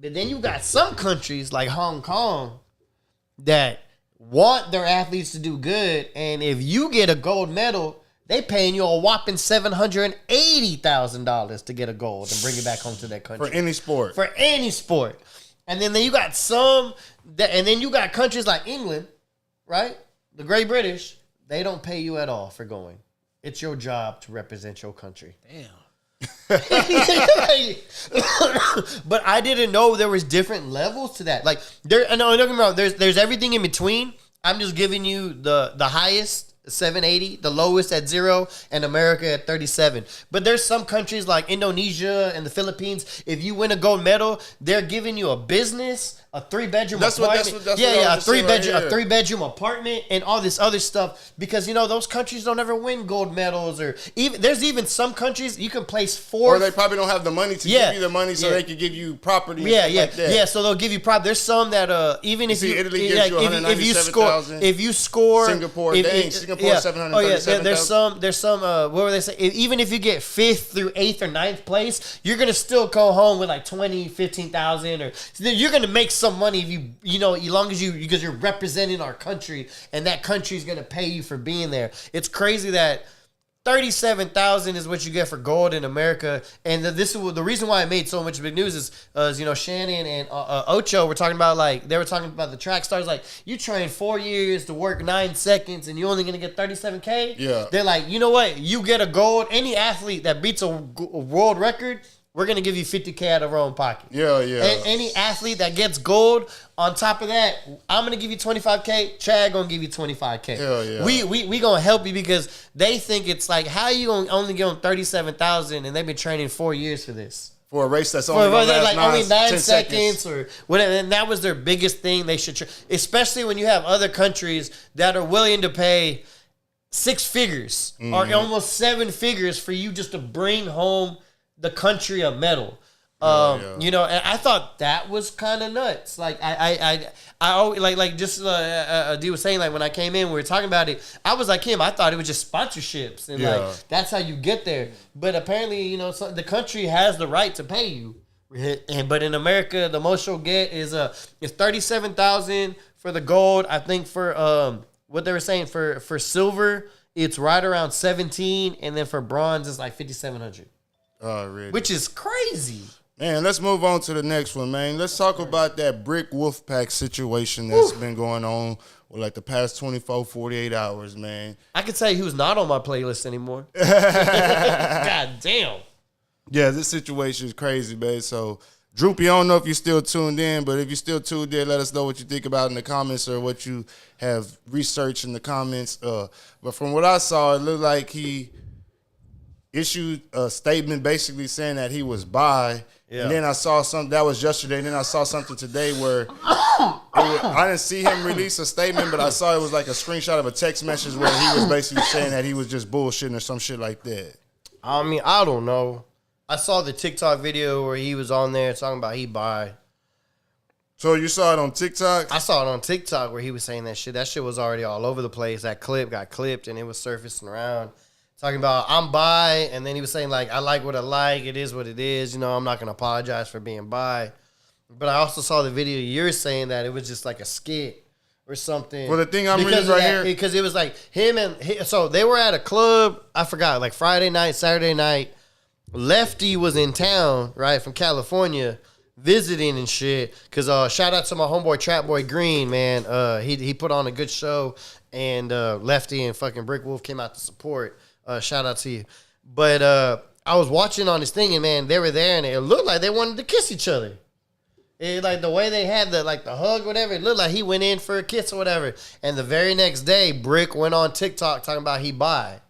B: But then you got some countries like Hong Kong that want their athletes to do good, and if you get a gold medal, they paying you a whopping $780,000 to get a gold and bring it back home to that country
A: for any sport.
B: And then you got and then you got countries like England, right? The Great British, they don't pay you at all for going. It's your job to represent your country.
C: Damn.
B: But I didn't know there was different levels to that. Like don't get me wrong, there's everything in between. I'm just giving you the highest 780, the lowest at 0, and America at 37. But there's some countries like Indonesia and the Philippines. If you win a gold medal, they're giving you a business, a 3-bedroom apartment. A 3-bedroom apartment and all this other stuff, because those countries don't ever win gold medals, or there's even some countries you can place 4th.
A: Or they probably don't have the money to give you the money, so they can give you property. Like that.
B: So they'll give you property. There's some that even if
A: Italy gives you
B: if you score
A: Singapore 737,000.
B: There's some what were they say? Even if you get 5th through 8th or 9th place, you're gonna still go home with like 15,000, or you're gonna make some money if as long as because you're representing our country, and that country's gonna pay you for being there. It's crazy that 37,000 is what you get for gold in America, and the reason why it made so much big news is Shannon and Ocho were talking about, like, they were talking about the track stars, like, you train 4 years to work 9 seconds and you're only gonna get 37K.
A: Yeah,
B: they're like, you know what? You get a gold. Any athlete that beats a world record, we're going to give you 50K out of our own pocket.
A: Yeah.
B: Any athlete that gets gold, on top of that, I'm going to give you 25K. Chad going to give you 25K.
A: Hell yeah.
B: We going to help you, because they think it's like, how are you going to only give them 37,000 and they've been training 4 years for this?
A: For a race that's only only
B: 9 seconds or whatever. And that was their biggest thing they should especially when you have other countries that are willing to pay 6 figures or almost 7 figures for you just to bring home the country a medal. And I thought that was kind of nuts. Like I always, like just D was saying, like, when I came in, we were talking about it, I was like him. I thought it was just sponsorships and like that's how you get there. But apparently, the country has the right to pay you. But in America, the most you'll get is 37,000 for the gold. I think for what they were saying for silver, it's right around 17, and then for bronze, it's like 5,700.
A: Really?
B: Which is crazy.
A: Man, let's move on to the next one, man. Let's talk about that Brick Wolfpack situation that's been going on for like the past 24, 48 hours, man.
B: I could say he was not on my playlist anymore. God damn.
A: Yeah, this situation is crazy, man. So, Droopy, I don't know if you're still tuned in, but if you're still tuned in, let us know what you think about in the comments, or what you have researched in the comments. But from what I saw, it looked like he issued a statement basically saying that he was bi. Yeah. And then I saw something that was yesterday. And then I saw something today where I didn't see him release a statement, but I saw it was like a screenshot of a text message where he was basically saying that he was just bullshitting or some shit like that.
B: I mean, I don't know. I saw the TikTok video where he was on there talking about he bi.
A: So you saw it on TikTok?
B: I saw it on TikTok where he was saying that shit. That shit was already all over the place. That clip got clipped and it was surfacing around. Talking about, I'm bi, and then he was saying, like, I like what I like. It is what it is. I'm not going to apologize for being bi. But I also saw the video you're saying that it was just like a skit or something.
A: Well, the thing I'm reading right here.
B: Because it was like him so they were at a club, I forgot, like Friday night, Saturday night. Lefty was in town, right, from California, visiting and shit. Because shout out to my homeboy Trap Boy Green, man. He put on a good show, and Lefty and fucking Brick Wolf came out to support. Shout out to you. But I was watching on this thing, and man, they were there, and it looked like they wanted to kiss each other. It, like the way they had the hug, whatever, it looked like he went in for a kiss or whatever. And the very next day, Brick went on TikTok talking about he bi.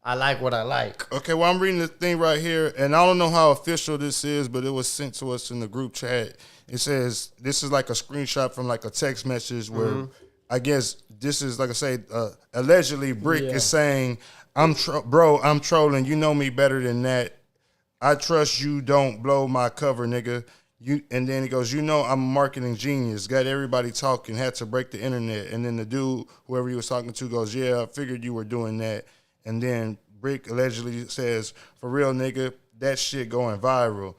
B: I like what I like.
A: Okay, well, I'm reading this thing right here, and I don't know how official this is, but it was sent to us in the group chat. It says, this is like a screenshot from like a text message where I guess this is, like I say, allegedly Brick is saying, I'm trolling. You know me better than that. I trust you. Don't blow my cover, nigga. And then he goes, I'm a marketing genius. Got everybody talking. Had to break the internet. And then the dude, whoever he was talking to, goes, yeah, I figured you were doing that. And then Brick allegedly says, for real, nigga, that shit going viral.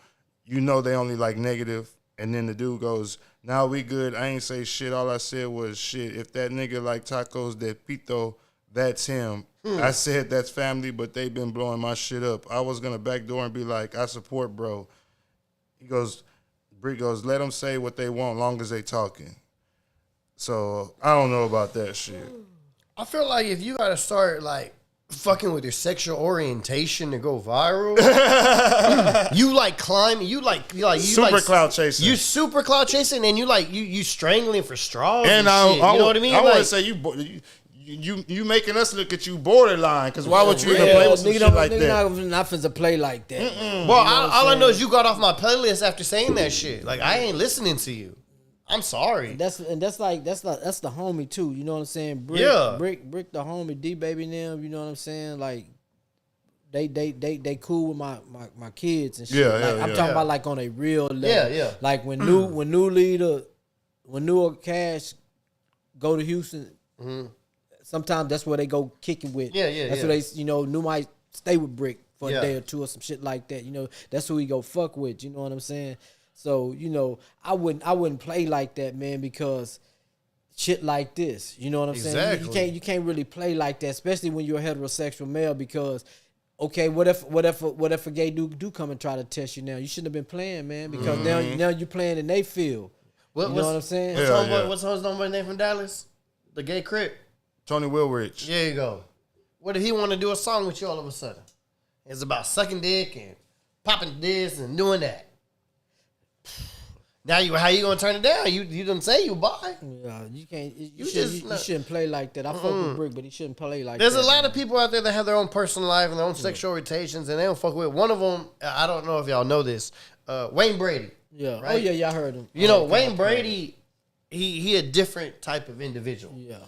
A: They only like negative. And then the dude goes, nah, we good. I ain't say shit. All I said was shit. If that nigga like tacos de pito, that's him. I said that's family, but they been blowing my shit up. I was going to backdoor and be like, I support bro. He goes, Brick goes, let them say what they want long as they talking. So I don't know about that shit.
B: I feel like if you got to start like fucking with your sexual orientation to go viral, you like climbing, you
A: super cloud chasing.
B: You super cloud chasing, and you strangling for straws
A: and
B: shit. You know what I mean?
A: I want to say you making us look at you borderline, because why would you even play with some shit like that?
C: Nigga not finna play like that.
B: Well, all I know is you got off my playlist after saying that shit. Like, I ain't listening to you. I'm sorry.
C: That's the homie too. You know what I'm saying? Brick the homie, D baby and them. You know what I'm saying? Like they cool with my kids and shit. I'm talking about like on a real level.
B: Yeah.
C: Like when new Cash go to Houston. Mm-hmm. Sometimes that's where they go kicking with. That's where they, New might stay with Brick for a day or two or some shit like that. That's who we go fuck with. You know what I'm saying? So, I wouldn't play like that, man, because shit like this. You know what I'm saying? You can't really play like that, especially when you're a heterosexual male, because okay, what if a gay dude do come and try to test you now? You shouldn't have been playing, man, because now you're playing in they field. You know what I'm saying?
B: What's his homeboy's name from Dallas? The gay Crip?
A: Tony Wilrich.
B: There you go. What if he want to do a song with you all of a sudden? It's about sucking dick and popping this and doing that. Now how you gonna turn it down? You didn't say you buy.
C: Yeah, you can't. You shouldn't play like that. I fuck with Brick, but he shouldn't play like
B: There's
C: that.
B: There's a lot of people out there that have their own personal life and their own sexual orientations, and they don't fuck with. One of them, I don't know if y'all know this, Wayne Brady.
C: Yeah.
B: Right?
C: Oh yeah, y'all heard him.
B: Wayne Brady. He a different type of individual.
C: Yeah.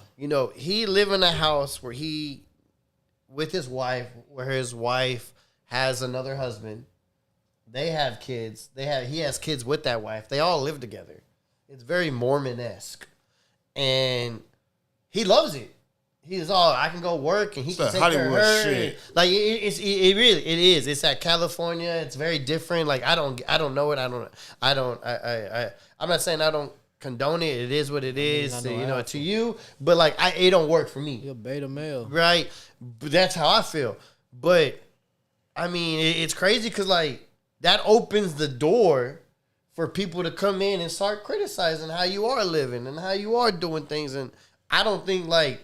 B: He live in a house where with his wife, where his wife has another husband. They have kids. He has kids with that wife. They all live together. It's very Mormon-esque. And he loves it. He's all, I can go work and he can take care of her. Shit. Like it really is. It's at California. It's very different. Like I don't know it. I'm not saying I don't condone it. It is what it is, to you. But like it don't work for me.
C: You're a beta male.
B: Right? But that's how I feel. But I mean, it's crazy because like that opens the door for people to come in and start criticizing how you are living and how you are doing things. And I don't think like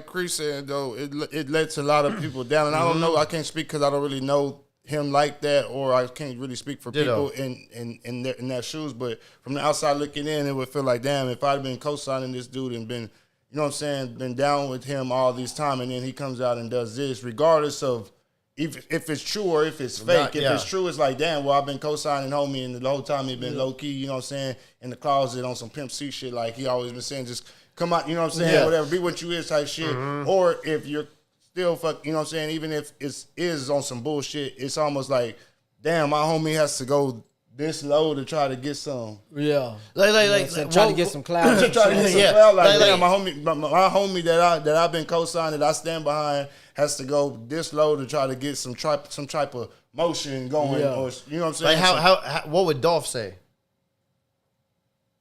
A: Chris said though, it lets a lot of people down. And I don't know, I can't speak because I don't really know him like that, or I can't really speak for people in their shoes. But from the outside looking in, it would feel like, damn, if I'd been co-signing this dude and been, you know what I'm saying, been down with him all this time, and then he comes out and does this, regardless of if it's true or if it's fake. If it's true, it's like, damn, well, I've been co-signing homie, and the whole time he been low-key, you know what I'm saying, in the closet on some Pimp C shit, like he always been saying, just come out, you know what I'm saying, whatever, be what you is type shit. Or if you're still fuck, you know what I'm saying, even if it is on some bullshit, it's almost like, damn, my homie has to go this low to try to get some.
C: Yeah.
B: Try
C: to get some clout.
A: Try to get some clout. Like, damn, my homie that I've been co-signing, that I stand behind, has to go this low to try to get some type of motion going.
C: Yeah.
A: Or, you know what I'm saying?
B: Like how what would Dolph say?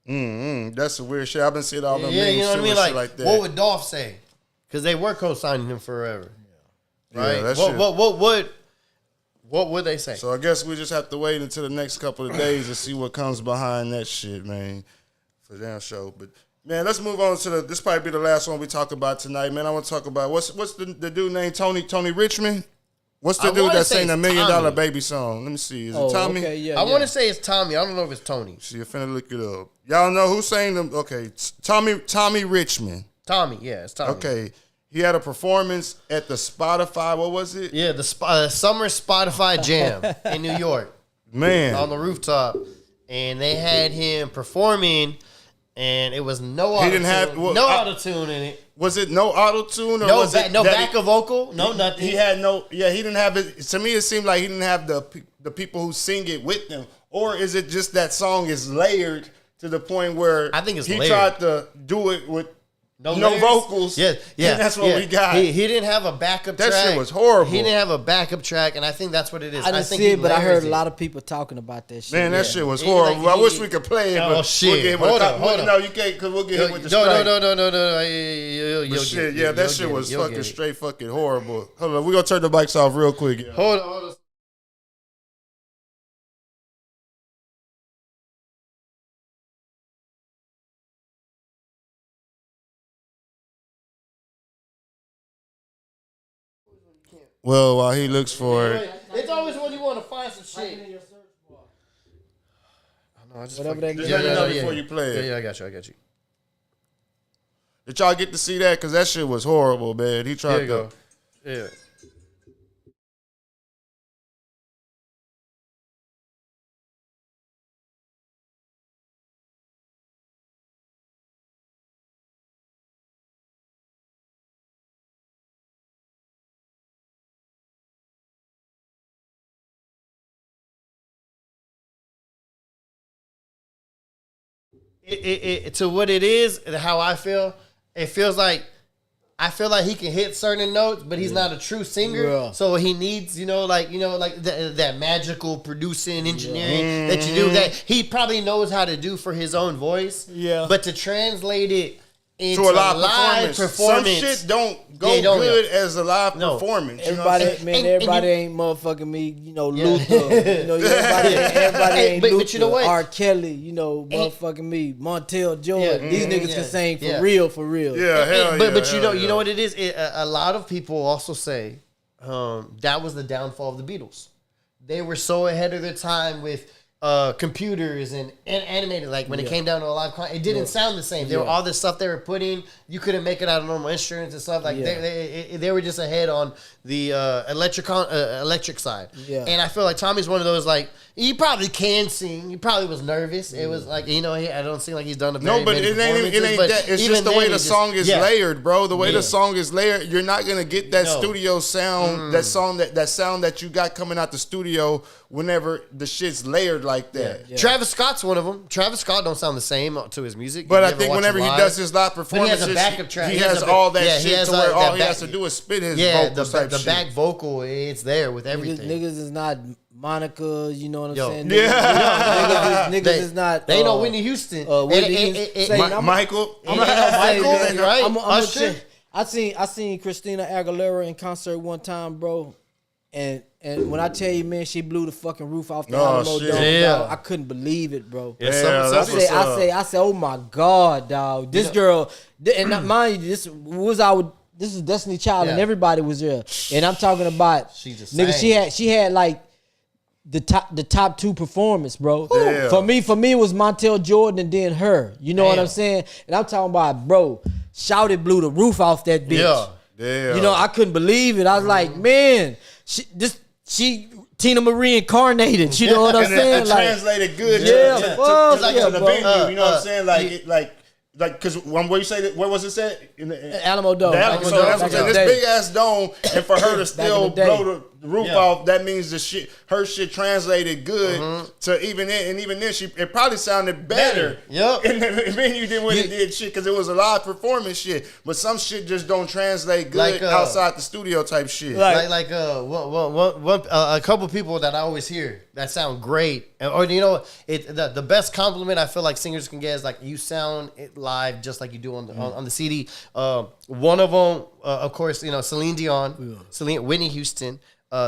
A: That's some weird shit. I've been seeing all them
B: you know what I mean?
A: like that.
B: What would Dolph say? Because they were co-signing him forever. Yeah. Right?
A: Yeah,
B: what would they say?
A: So I guess we just have to wait until the next couple of days to see what comes behind that shit, man, for damn show. But man, let's move on to this. Probably be the last one we talk about tonight, man. I want to talk about what's the dude named Tony Richmond. What's the dude that sang the $1 Million Baby song? Let me see. Is it Tommy?
C: Okay, yeah,
B: I want to say it's Tommy. I don't know if it's Tony.
A: See, you're finna look it up. Y'all know who sang them? Okay, Tommy Richmond.
B: Tommy, yeah, it's Tommy.
A: Okay. He had a performance at the Spotify. What was it?
B: Yeah, the summer Spotify Jam in New York.
A: Man,
B: on the rooftop, and they had him performing, and it was no auto-tune. He didn't have auto-tune in it.
A: Was it no auto-tune or
B: was it backup vocal? No, nothing.
A: He had no. Yeah, he didn't have it. To me, it seemed like he didn't have the people who sing it with him, or is it just that song is layered to the point where
B: I think it's
A: he
B: layered.
A: tried to do it with no
B: layers.
A: vocals?
B: Yeah.
A: And that's what we got.
B: He didn't have a backup
A: That
B: track.
A: shit was horrible.
B: He didn't have a backup track, and I think that's what it is.
C: I didn't
B: think
C: see
B: he
C: it, but I
B: layers
C: heard a
B: it.
C: lot of people talking about that shit.
A: Man, that shit was
B: He
A: horrible.
B: like-
A: I wish we could play it,
B: Oh,
A: but
B: shit.
A: we'll get hit with
B: Hold
A: a
B: on, hold on.
A: No, you can't, because we'll get hit with the
B: No,
A: strike.
B: no.
A: But shit, yeah, that shit was fucking straight fucking horrible. Hold on, we're going to turn the mics off real quick. Yeah.
B: Hold on.
A: Well, while he looks for it.
B: It's always when you want to find some shit.
C: Whatever they
A: Just
C: get.
A: let me know before you play it.
B: Yeah, I got you.
A: Did y'all get to see that? Because that shit was horrible, man. He
B: There
A: tried
B: you go. Yeah. To what it is, and how I feel, it feels like I feel like he can hit certain notes, but he's not a true singer.
C: Yeah.
B: So he needs, like that magical producing engineering that you do that he probably knows how to do for his own voice.
C: Yeah.
B: But to translate it into
A: to a live performance. Some shit don't go good as a live performance.
C: Everybody, everybody ain't motherfucking me. Luther. Everybody ain't
B: but
C: Luther.
B: you know what?
C: R. Kelly. Motherfucking me. Montel Jordan. These niggas can sing for real.
A: Yeah, hell
B: but you know what it is? A lot of people also say that was the downfall of the Beatles. They were so ahead of their time with computers and animated. Like when it came down to a live concert, it didn't sound the same. There were all this stuff they were putting. You couldn't make it out of normal instruments and stuff. Like they were just ahead on the electric side.
C: Yeah.
B: And I feel like Tommy's one of those, like, he probably can sing. He probably was nervous. It was like, I don't seem like he's done a very
A: No, but
B: many
A: it ain't
B: performances,
A: that. It's just the way the song is layered, bro. The way the song is layered, you're not gonna get that studio sound, that sound that you got coming out the studio whenever the shit's layered like that.
B: Yeah. Travis Scott's one of them. Travis Scott don't sound the same to his music.
A: But I think whenever he does his live performances,
B: he has a backup track.
A: He has all that
B: he
A: shit
B: has
A: to where all he
B: back-
A: has to do is spit his
B: yeah,
A: vocals
B: the
A: type shit.
B: back vocal, it's there with everything.
C: Niggas is not Monica, you know what I'm saying?
A: Yeah.
C: Niggas is not.
B: They know Whitney Houston.
A: Michael.
B: Usher.
C: I seen Christina Aguilera in concert one time, bro. And when I tell you, man, she blew the fucking roof off the Alamo
A: shit.
C: Dome.
B: Yeah.
C: Dog. I couldn't believe it, bro.
A: Yeah, that's what's up.
C: I say, oh my God, dog. This girl, and not mind you, this is Destiny Child, and everybody was there. And I'm talking about nigga. She had like the top two performance, bro.
A: Yeah.
C: For me, it was Montel Jordan and then her. You know what I'm saying? And I'm talking about, bro. Shouted blew the roof off that bitch.
A: Yeah.
C: I couldn't believe it. I was like, man, she Tina Marie incarnated. You know what I'm saying?
A: It translated good.
C: Yeah,
A: to the
C: bro.
A: venue. You know what I'm saying? Like, because where you say that, where was it set? In the
C: Alamo Dome.
A: So that's what I'm saying. This big ass dome, and for her to still blow the roof off, that means her shit translated good to even then, it probably sounded better.
B: Yep.
A: And the venue didn't when it did shit because it was a live performance shit. But some shit just don't translate good outside the studio type shit.
B: A couple people that I always hear that sound great, or the best compliment I feel like singers can get is like, you sound it live just like you do on the CD. One of them, of course, Celine Dion, Whitney Houston.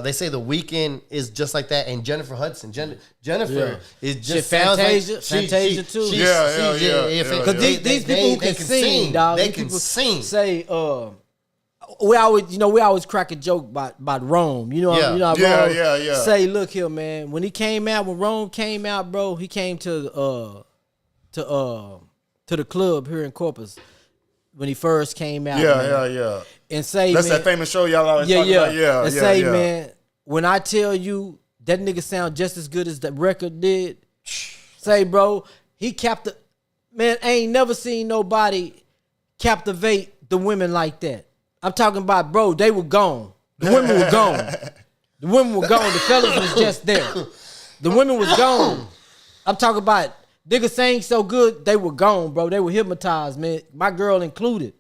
B: They say The Weeknd is just like that, and Jennifer Hudson. Jennifer is just
C: Fantasia,
B: sounds like
C: Fantasia too.
B: Because
C: these people who can sing, dog.
B: They can sing.
C: Say, we always crack a joke about Rome. Rome say, look here, man. When Rome came out, bro, he came to the club here in Corpus when he first came out.
A: Yeah.
C: And say,
A: that's
C: man,
A: that famous show y'all always talk about.
C: And say, man, when I tell you that nigga sound just as good as the record did, say, bro, he man, I ain't never seen nobody captivate the women like that. I'm talking about, bro, they were gone. The women were gone. The fellas was just there. The women was gone. I'm talking about niggas sang so good they were gone, bro. They were hypnotized, man. My girl included.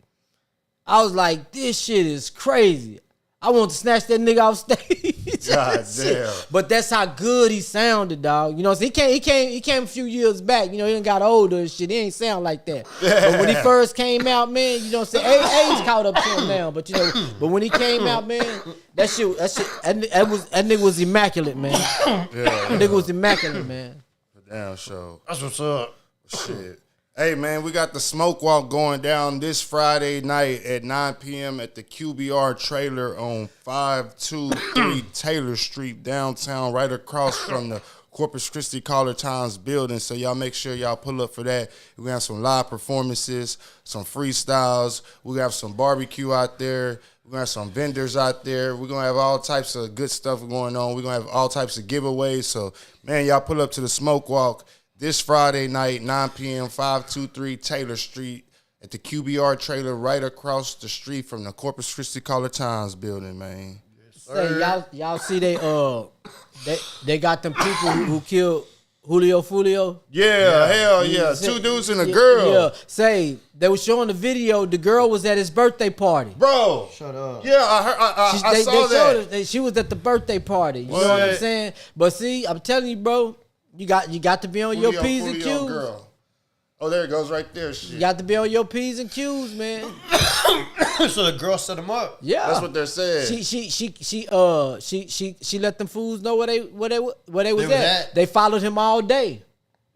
C: I was like, this shit is crazy. I want to snatch that nigga off stage.
A: God damn.
C: But that's how good he sounded, dog. You know, so he came a few years back. You know, he done got older and shit. He ain't sound like that. But when he first came out, man, you know what I'm saying? Age caught up to him now. But you know, but when he came out, man, that nigga was immaculate, man. That nigga was immaculate, man.
A: Damn show.
B: That's what's up.
A: Shit. Hey, man, we got the smoke walk going down this Friday night at 9 p.m. at the QBR trailer on 523 Taylor Street, downtown, right across from the Corpus Christi College Times building. So y'all make sure y'all pull up for that. We're going to have some live performances, some freestyles. We're going to have some barbecue out there. We're going to have some vendors out there. We're going to have all types of good stuff going on. We're going to have all types of giveaways. So, man, y'all pull up to the smoke walk this Friday night, 9 p.m., 523 Taylor Street at the QBR trailer right across the street from the Corpus Christi College Times building, man.
C: Say, y'all see they got them people who killed Julio Fulio?
A: Yeah, hell yeah. Two dudes and a girl.
C: Yeah. Say, they were showing the video. The girl was at his birthday party.
A: Bro.
B: Shut up.
A: Yeah, I saw that.
C: She was at the birthday party. You know what I'm saying? But see, I'm telling you, bro, you got to be on your P's and Q's.
A: Girl. Oh, there it goes right there. Shit.
C: You got to be on your P's and Q's, man.
B: So the girl set him up.
C: Yeah,
A: that's what they're saying.
C: She let them fools know where they was at. They followed him all day.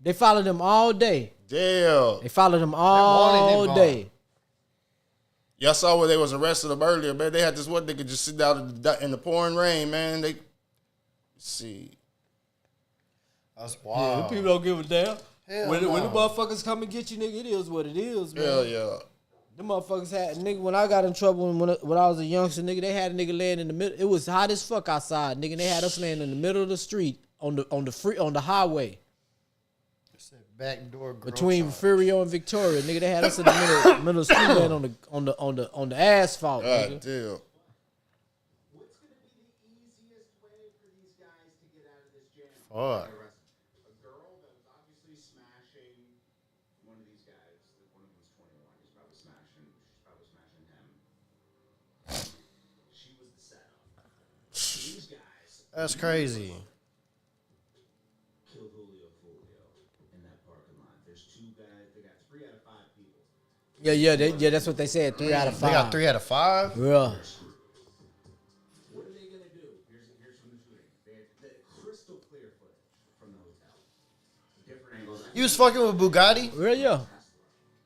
C: They followed him all day.
A: Damn.
C: They followed him all day.
A: Y'all saw where they was arrested him earlier, man. They had this one nigga just sit out in the pouring rain, man. They see.
B: That's wild.
C: Yeah, people don't give a damn. When the
B: no.
C: motherfuckers come and get you, nigga, it is what it is, man.
A: Hell yeah.
C: Them motherfuckers had nigga when I got in trouble when I was a youngster, nigga, they had a nigga laying in the middle. It was hot as fuck outside, nigga. They had us laying in the middle of the street on the highway.
B: Back door
C: between Furio and Victoria, nigga. They had us in the middle of the street laying on the asphalt,
A: God
C: nigga.
A: damn.
D: What's going to be the easiest way for these guys to get out of this jam?
B: Fuck.
D: A girl that was obviously smashing one of these guys. One of them's 21. She's probably smashing him. She was the setup. These guys.
B: That's crazy.
D: Killed Julio in that parking lot. There's two guys. They got 3 out of 5 people.
C: Yeah, that's what they said. 3 out of 5.
B: They got 3 out of 5?
C: Yeah.
D: What are they going to do? Here's from the shooting. They had the crystal clear footage from the hotel. Different angles.
B: You was fucking with Bugatti?
C: Yeah.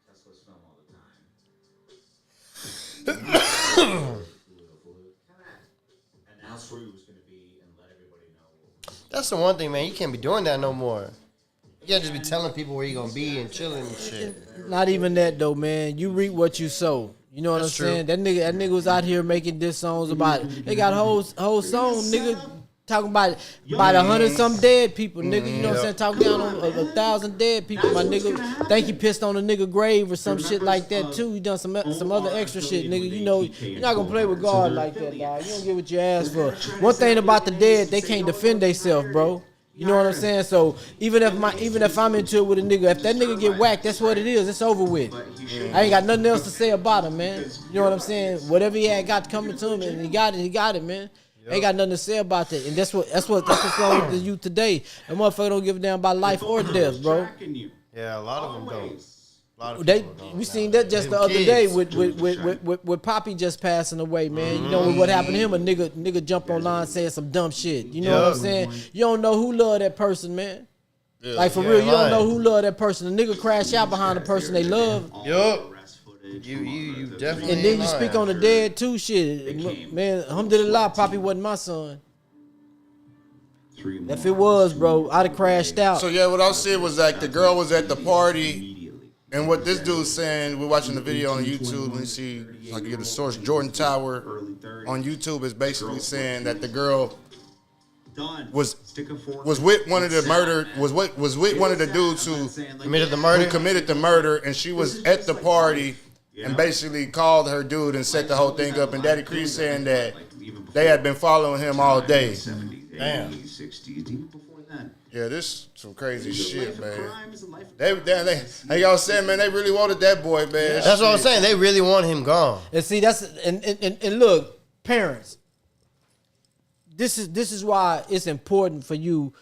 D: Tesla's film all the time. Announce where he was going to be and let everybody know.
B: That's the one thing, man. You can't be doing that no more. You gotta just be telling people where you gonna be and chilling and shit.
C: Not even that though, man. You reap what you sow. You know what I'm saying? That nigga was out here making diss songs about it. They got whole song, nigga, talking about 100-some dead people, nigga. You know what I'm saying? Talking down on 1,000 dead people, my nigga. Think he pissed on a nigga grave or some shit like that too. He done some other extra shit, nigga. You know, you're not gonna play with God like that, dog. You don't get what you asked for. One thing about the dead, they can't defend themselves, bro. You know what I'm saying? So even if I'm into it with a nigga, if that nigga get whacked, that's what it is. It's over with. I ain't got nothing else to say about him, man. You know what I'm saying? Whatever he had got coming to him, and he got it, man. Ain't got nothing to say about that. And that's what's wrong with the youth today. That motherfucker don't give a damn about life or death, bro.
B: Yeah, a lot of them don't.
C: We seen that just the other day with Poppy just passing away, man. You know what happened to him? A nigga jumped online saying some dumb shit. You know what I'm saying? You don't know who love that person, man. Yeah. Like for real, you don't know who love that person. The nigga crash out behind the person they love.
B: Yup. You definitely.
C: And then you speak on the dead too, shit. Man, alhamdulillah, Poppy wasn't my son. If it was, bro, I'd have crashed out.
A: So yeah, what I said was like the girl was at the party. And what this dude's saying, we're watching the video on YouTube, and you see, I can get a source, Jordan Tower on YouTube is basically saying that the girl was with one of the dudes who committed the murder, and she was at the party and basically called her dude and set the whole thing up. And Daddy Creed saying that they had been following him all day.
B: Damn.
A: Yeah, this some crazy shit,
D: Life of
A: man.
D: crime is a life of
A: They, hey, y'all saying, man, they really wanted that boy, man.
B: That's what I'm
A: Shit.
B: saying. They really want him gone.
C: And see, that's and look, parents. This is why it's important for you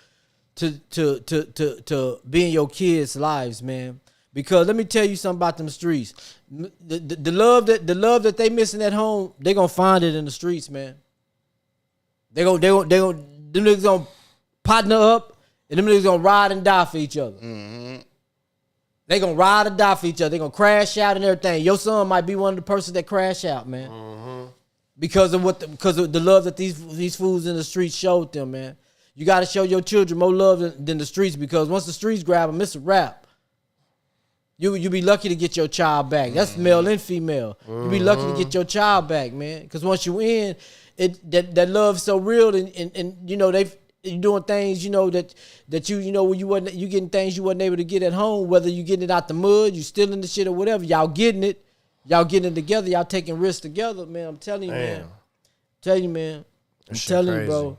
C: to be in your kids' lives, man. Because let me tell you something about them streets. The love that they missing at home, they gonna find it in the streets, man. They gonna them niggas gonna partner up, and them niggas gonna ride and die for each other.
A: Mm-hmm.
C: They gonna ride or die for each other. They gonna crash out and everything. Your son might be one of the persons that crash out, man.
A: Mm-hmm.
C: Because of the love that these fools in the streets showed them, man. You got to show your children more love than the streets, because once the streets grab them, it's a wrap. You be lucky to get your child back. That's male and female. You be lucky to get your child back, man. Because once you in, that love's so real, and you know you doing things, you know that when you getting things you wasn't able to get at home. Whether you getting it out the mud, you stealing the shit or whatever, y'all getting it. Y'all getting it together. Y'all taking risks together, man. I'm telling you, man. I'm telling you, bro.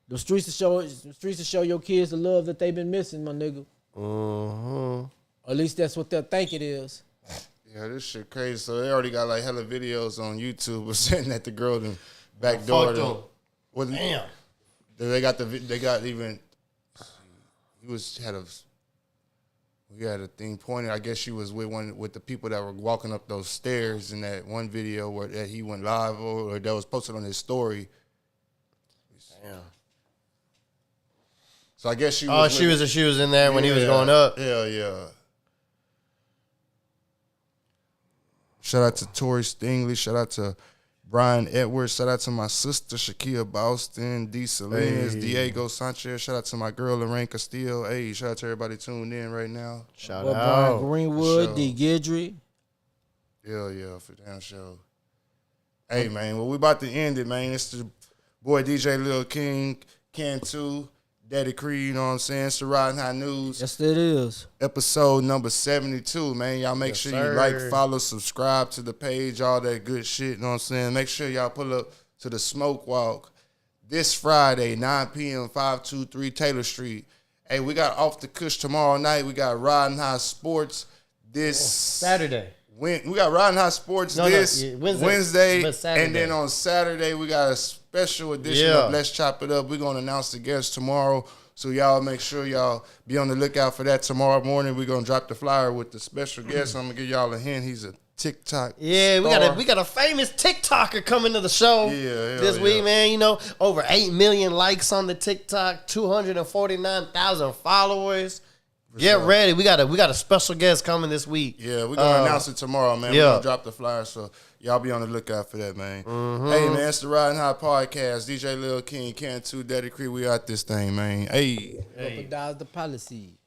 C: The streets to show your kids the love that they've been missing, my nigga.
B: Mm-hmm.
C: Or at least that's what they'll think it is.
A: Yeah, this shit crazy. So they already got like hella videos on YouTube of saying that the girl done backdoored them.
B: Damn.
A: They got even. We had a thing pointed. I guess she was with the people that were walking up those stairs in that one video where that he went live or that was posted on his story.
B: Damn.
A: So I guess she
B: was in there when he was going up.
A: Yeah. Shout out to Tori Stingley. Shout out to Brian Edwards. Shout out to my sister Shakia Boston, D. Salinas, Diego Sanchez. Shout out to my girl Lorraine Castillo. Hey, shout out to everybody tuned in right now.
B: Shout
C: Brian
B: out.
C: Greenwood,
A: Sure.
C: D. Gidry.
A: Yeah, for damn sure. Hey, man, well, we about to end it, man. It's the boy DJ Lil King, Can2, Daddy Creed, you know what I'm saying? It's the Ridin' High News.
C: Yes, it is.
A: Episode number 72, man. Y'all make sure you like, follow, subscribe to the page, all that good shit, you know what I'm saying? Make sure y'all pull up to the Smoke Walk this Friday, 9 p.m., 523 Taylor Street. Hey, we got Off the Cush tomorrow night. We got Ridin' High Sports this
B: Saturday.
A: We got Ridin' High Sports Wednesday,
B: but Saturday.
A: and then on Saturday we got a special edition of Let's Chop It Up. We're gonna announce the guests tomorrow, so y'all make sure y'all be on the lookout for that tomorrow morning. We're gonna drop the flyer with the special guest. I'm gonna give y'all a hint. He's a TikTok.
B: Yeah,
A: star.
B: we got a famous TikToker coming to the show this week, man. You know, over 8 million likes on the TikTok, 249,000 followers. Get ready. We got a special guest coming this week.
A: Yeah, we're going to announce it tomorrow, man. We're going to drop the flyer, so y'all be on the lookout for that, man.
B: Mm-hmm.
A: Hey, man, it's the Ridin' High Podcast. DJ Lil King, Can2, Daddy Creed. We out this thing, man. Hey.
C: Jeopardize the policy.